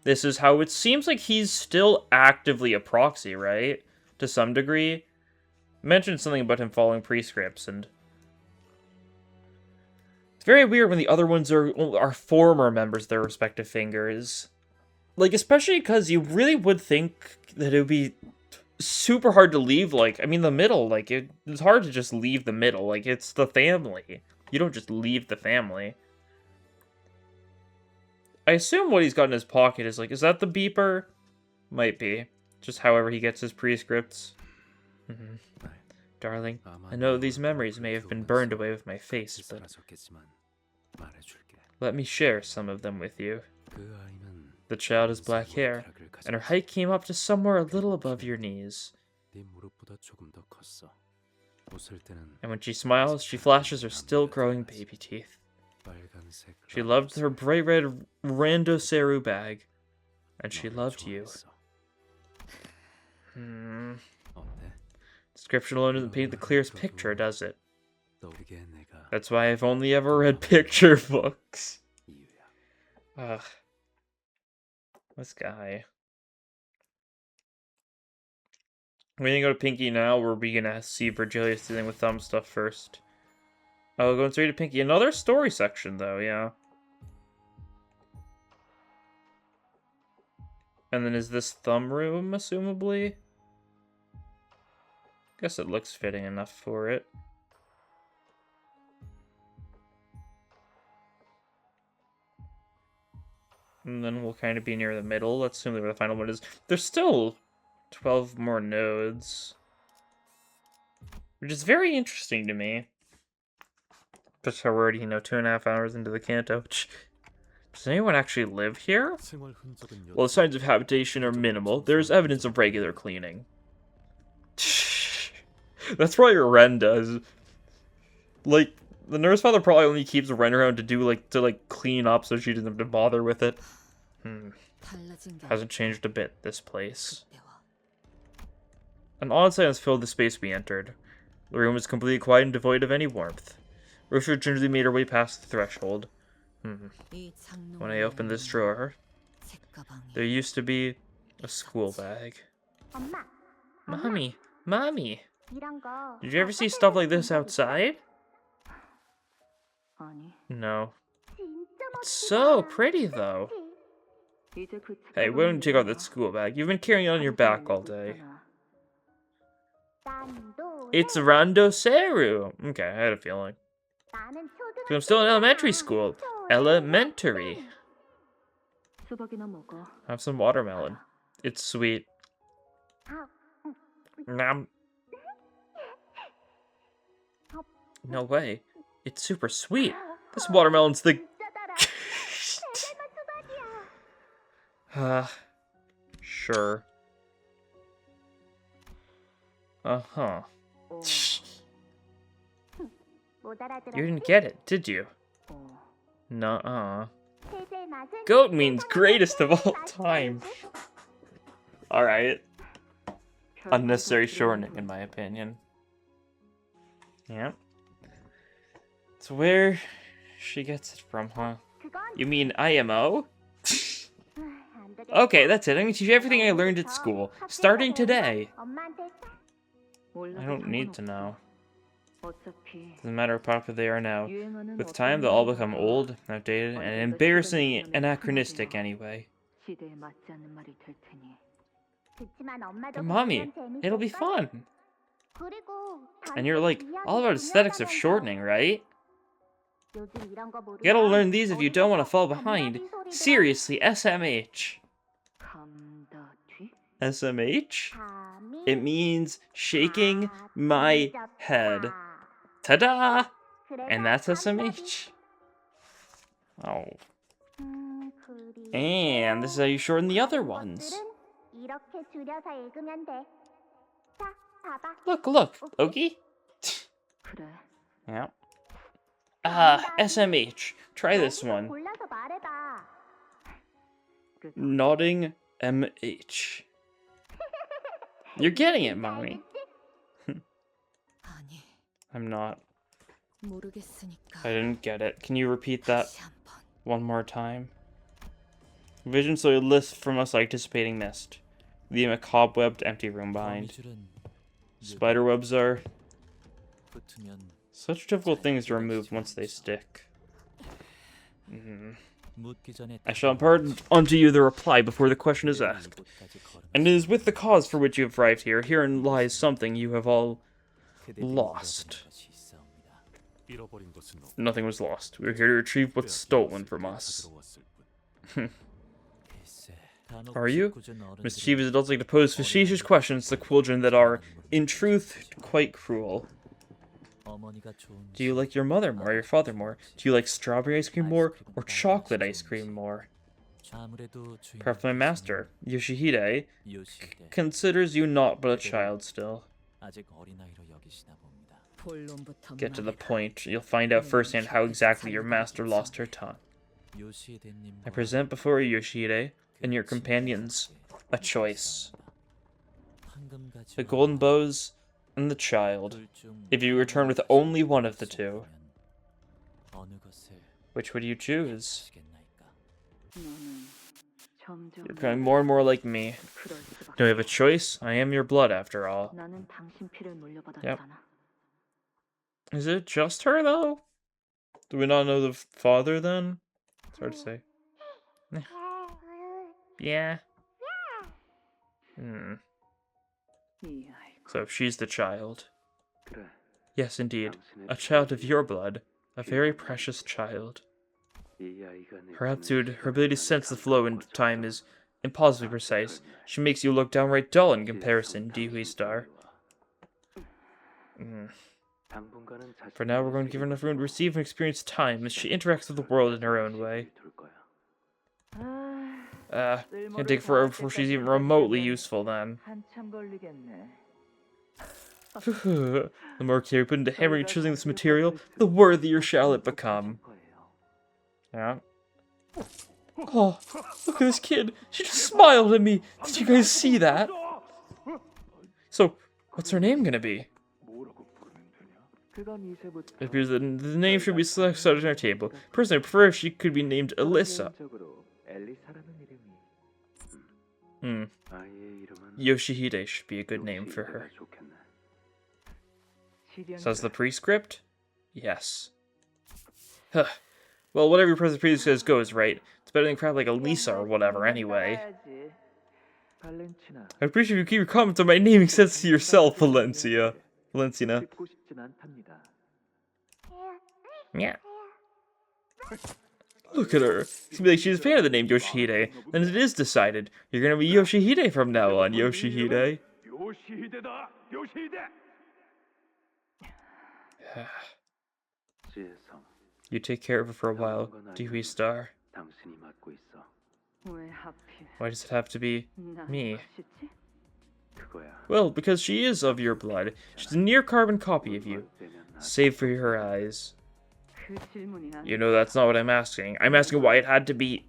Speaker 1: this is how it seems like he's still actively a proxy, right? To some degree. Mentioned something about him following prescripts, and it's very weird when the other ones are former members of their respective fingers. Like, especially because you really would think that it would be super hard to leave, like, I mean, the middle, like, it's hard to just leave the middle, like, it's the family. You don't just leave the family. I assume what he's got in his pocket is, like, is that the beeper? Might be. Just however he gets his prescripts. Darling, I know these memories may have been burned away with my face, but let me share some of them with you. The child has black hair, and her height came up to somewhere a little above your knees. And when she smiles, she flashes her still-growing baby teeth. She loved her bright red Randoseru bag, and she loved you. Description alone doesn't paint the clearest picture, does it? That's why I've only ever read picture books. Ugh. This guy. We're gonna go to Pinky now, or are we gonna see Virgilius dealing with thumb stuff first? Oh, going straight to Pinky. Another story section, though, yeah. And then is this thumb room, assumably? Guess it looks fitting enough for it. And then we'll kind of be near the middle. Let's assume where the final one is. There's still 12 more nodes. Which is very interesting to me. Just how we're already, 2.5 hours into the Canto. Does anyone actually live here? Well, the signs of habitation are minimal. There's evidence of regular cleaning. That's probably what Ren does. Like, the nurse father probably only keeps Ren around to clean up so she doesn't have to bother with it. Hasn't changed a bit, this place. An odd silence filled the space we entered. The room was completely quiet and devoid of any warmth. Rosha gingerly made her way past the threshold. When I opened this drawer, there used to be a school bag. Mommy! Mommy! Did you ever see stuff like this outside? No. It's so pretty, though. Hey, why don't you check out that school bag? You've been carrying it on your back all day. It's Randoseru! Okay, I had a feeling. I'm still in elementary school. Elementary. Have some watermelon. It's sweet. Nom. No way. It's super sweet. This watermelon's the... Sure. Uh-huh. You didn't get it, did you? Nuh-uh. Goat means greatest of all time. Alright. Unnecessary shortening, in my opinion. Yep. It's where she gets it from, huh? You mean IMO? Okay, that's it. I'm gonna teach you everything I learned at school, starting today. I don't need to know. Doesn't matter how popular they are now. With time, they'll all become old, outdated, and embarrassingly anachronistic anyway. But Mommy, it'll be fun. And you're like, all about aesthetics of shortening, right? You gotta learn these if you don't want to fall behind. Seriously, SMH. SMH? It means shaking my head. Ta-da! And that's SMH. Oh. And this is how you shorten the other ones. Look, Okie. Yeah. SMH. Try this one. Nodding MH. You're getting it, mommy. I'm not. I didn't get it. Can you repeat that one more time? Vision saw a list from us anticipating mist. Leaving a cobwebbed empty room behind. Spiderwebs are such difficult things to remove once they stick. I shall impart unto you the reply before the question is asked. And it is with the cause for which you have arrived here. Herein lies something you have all lost. Nothing was lost. We are here to retrieve what's stolen from us. Are you? Mischievous adults like to pose facetious questions to children that are, in truth, quite cruel. Do you like your mother more, your father more? Do you like strawberry ice cream more, or chocolate ice cream more? Perhaps my master, Yoshihide, considers you naught but a child still. Get to the point. You'll find out firsthand how exactly your master lost her tongue. I present before you, Yoshihide, and your companions, a choice. The golden bows and the child. If you return with only one of the two, which would you choose? You're becoming more and more like me. Do you have a choice? I am your blood, after all. Yep. Is it just her, though? Do we not know the father, then? It's hard to say. Yeah. So she's the child. Yes, indeed. A child of your blood. A very precious child. Her aptitude, her ability to sense the flow in time is impossibly precise. She makes you look downright dull in comparison, Dewey Star. For now, we're going to give her enough room to receive and experience time as she interacts with the world in her own way. Can't take forever before she's even remotely useful, then. The more care you put into hammering and chiseling this material, the worthier shall it become. Yeah. Oh, look at this kid. She just smiled at me. Did you guys see that? So, what's her name gonna be? It appears that the name should be selected on our table. Personally, I prefer if she could be named Alyssa. Yoshihide should be a good name for her. Says the prescript? Yes. Huh. Well, whatever your present says goes, right? It's better than crap like Elisa or whatever, anyway. I appreciate you keep your comments on my naming sense to yourself, Valencia. Yeah. Look at her. It's gonna be like she's a fan of the name Yoshihide. Then it is decided. You're gonna be Yoshihide from now on, Yoshihide. You take care of her for a while, Dewey Star. Why does it have to be me? Well, because she is of your blood. She's a near carbon copy of you, save for her eyes. You know, that's not what I'm asking. I'm asking why it had to be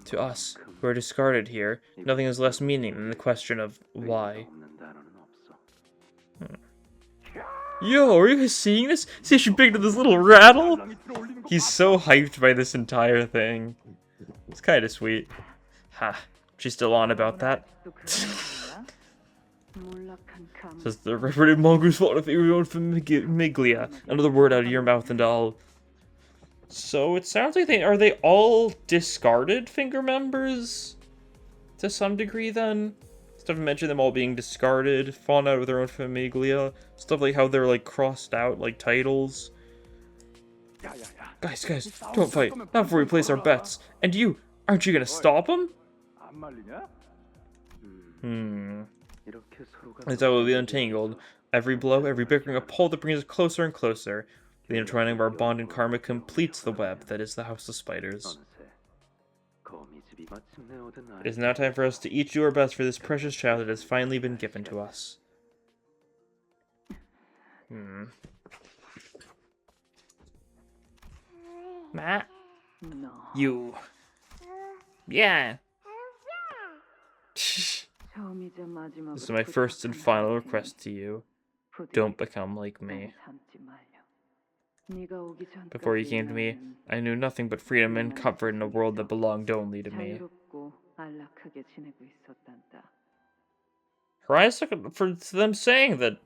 Speaker 1: to us, who are discarded here. Nothing has less meaning than the question of why. Yo, are you guys seeing this? See, she picked up this little rattle? He's so hyped by this entire thing. It's kind of sweet. Ha, she's still on about that. Says the reverend mongoose fought if you wrote for Miglia. Another word out of your mouth and all. So it sounds like are they all discarded finger members? To some degree, then? Stuff mentioned them all being discarded, fallen out of their own famiglia. Stuff like how they're, like, crossed out, like Titles. Guys, don't fight. Not before we place our bets. And you, aren't you gonna stop them? That's how we'll be untangled. Every blow, every bickering, a pull that brings us closer and closer. The intertwining of our bond and karma completes the web that is the House of Spiders. It is now time for us to each do our best for this precious child that has finally been given to us. Matt? You. Yeah. This is my first and final request to you. Don't become like me. Before you came to me, I knew nothing but freedom and comfort in a world that belonged only to me. Her eyes took for them saying that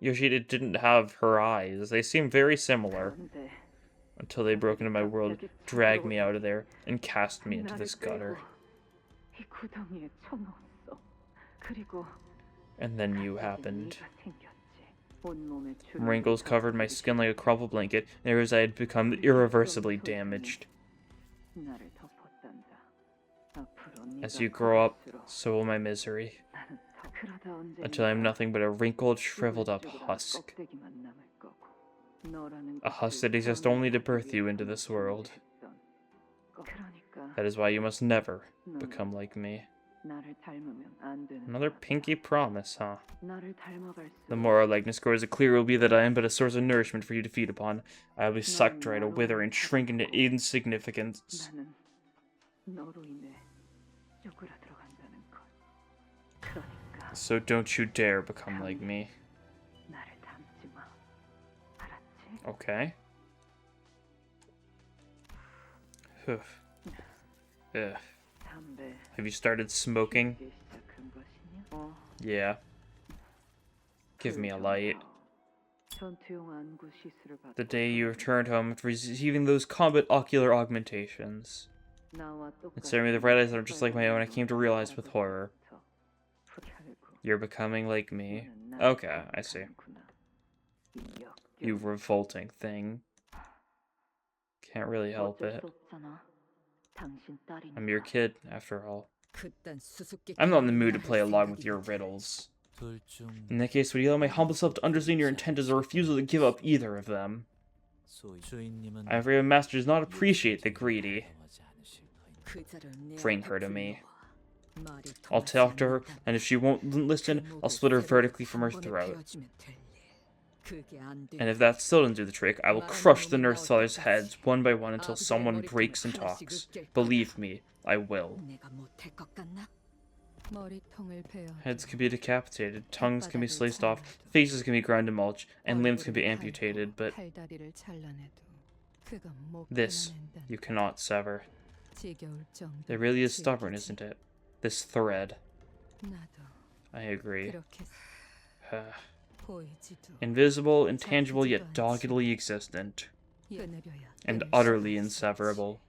Speaker 1: Yoshihide didn't have her eyes. They seem very similar. Until they broke into my world, dragged me out of there, and cast me into this gutter. And then you happened. Wrinkles covered my skin like a crumpled blanket, and areas I had become irreversibly damaged. As you grow up, so will my misery. Until I am nothing but a wrinkled, shriveled up husk. A husk that exists only to birth you into this world. That is why you must never become like me. Another pinky promise, huh? The more our likeness grows, the clearer it will be that I am but a source of nourishment for you to feed upon. I will be sucked dry to wither and shrink into insignificance. So don't you dare become like me. Okay. Ugh. Have you started smoking? Yeah. Give me a light. The day you returned home after receiving those combat ocular augmentations. It stared me the red eyes that are just like my own. I came to realize with horror. You're becoming like me. Okay, I see. You revolting thing. Can't really help it. I'm your kid, after all. I'm not in the mood to play along with your riddles. In that case, would you allow my humble self to understand your intent as a refusal to give up either of them? I am afraid a master does not appreciate the greedy. Bring her to me. I'll talk to her, and if she won't listen, I'll split her vertically from her throat. And if that still doesn't do the trick, I will crush the nurse father's heads one by one until someone breaks and talks. Believe me, I will. Heads can be decapitated, tongues can be sliced off, faces can be ground to mulch, and limbs can be amputated, but this you cannot sever. It really is stubborn, isn't it? This thread. I agree. Invisible, intangible, yet doggedly existent. And utterly inseverable.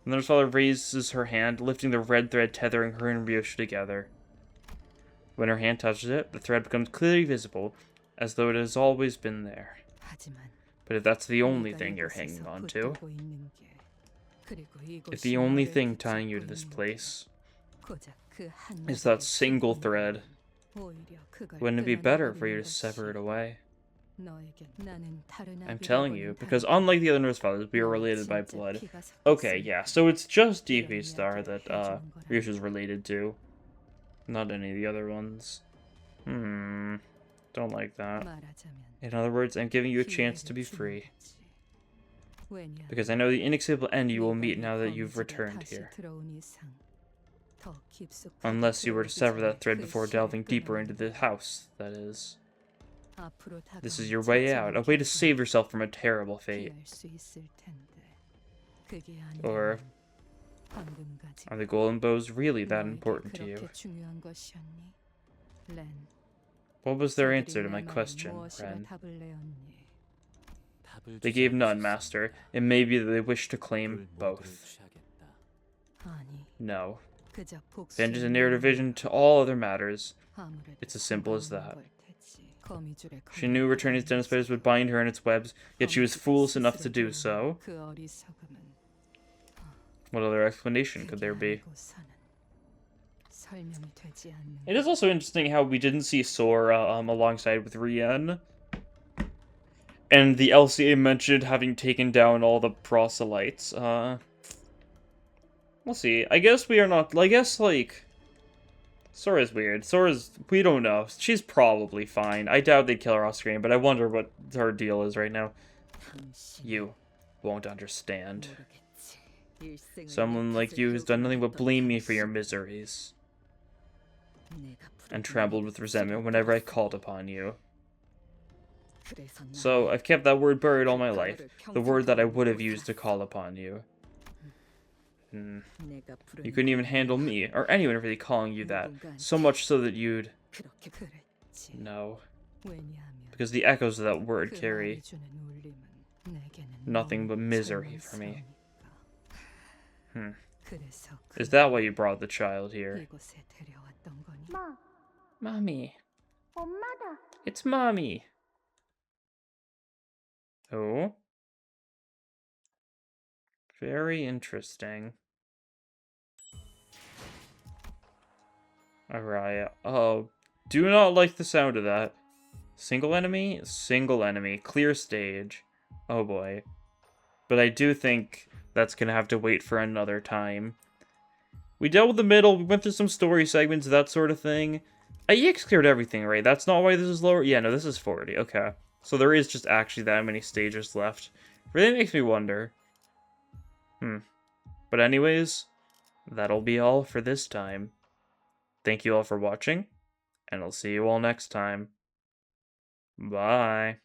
Speaker 1: The nurse father raises her hand, lifting the red thread tethering her and Ryoshi together. When her hand touches it, the thread becomes clearly visible, as though it has always been there. But if that's the only thing you're hanging on to, if the only thing tying you to this place is that single thread, wouldn't it be better for you to sever it away? I'm telling you, because unlike the other nurse fathers, we are related by blood. Okay, yeah, so it's just DP Star that Ryusha's related to. Not any of the other ones. Don't like that. In other words, I'm giving you a chance to be free. Because I know the inexplicable end you will meet now that you've returned here. Unless you were to sever that thread before delving deeper into the house, that is. This is your way out, a way to save yourself from a terrible fate. Or are the golden bows really that important to you? What was their answer to my question, Ren? They gave none, Master. It may be that they wish to claim both. No. Vengeance and narrative vision to all other matters. It's as simple as that. She knew returning to den spiders would bind her in its webs, yet she was foolish enough to do so. What other explanation could there be? It is also interesting how we didn't see Sora alongside with Rien. And the LCA mentioned having taken down all the proselytes. We'll see. I guess we are not... I guess, like... Sora's weird. Sora's... We don't know. She's probably fine. I doubt they'd kill her off screen, but I wonder what her deal is right now. You won't understand. Someone like you has done nothing but blame me for your miseries. And trembled with resentment whenever I called upon you. So, I've kept that word buried all my life. The word that I would have used to call upon you. You couldn't even handle me, or anyone really calling you that. So much so that you'd... No. Because the echoes of that word carry nothing but misery for me. Is that why you brought the child here? Mommy. It's Mommy. Oh. Very interesting. Alright. Oh, do not like the sound of that. Single enemy? Single enemy. Clear stage. Oh boy. But I do think that's gonna have to wait for another time. We dealt with the middle, we went through some story segments, that sort of thing. EX cleared everything, right? That's not why this is lower? Yeah, no, this is 40. Okay. So there is just actually that many stages left. Really makes me wonder. But anyways, that'll be all for this time. Thank you all for watching, and I'll see you all next time. Bye.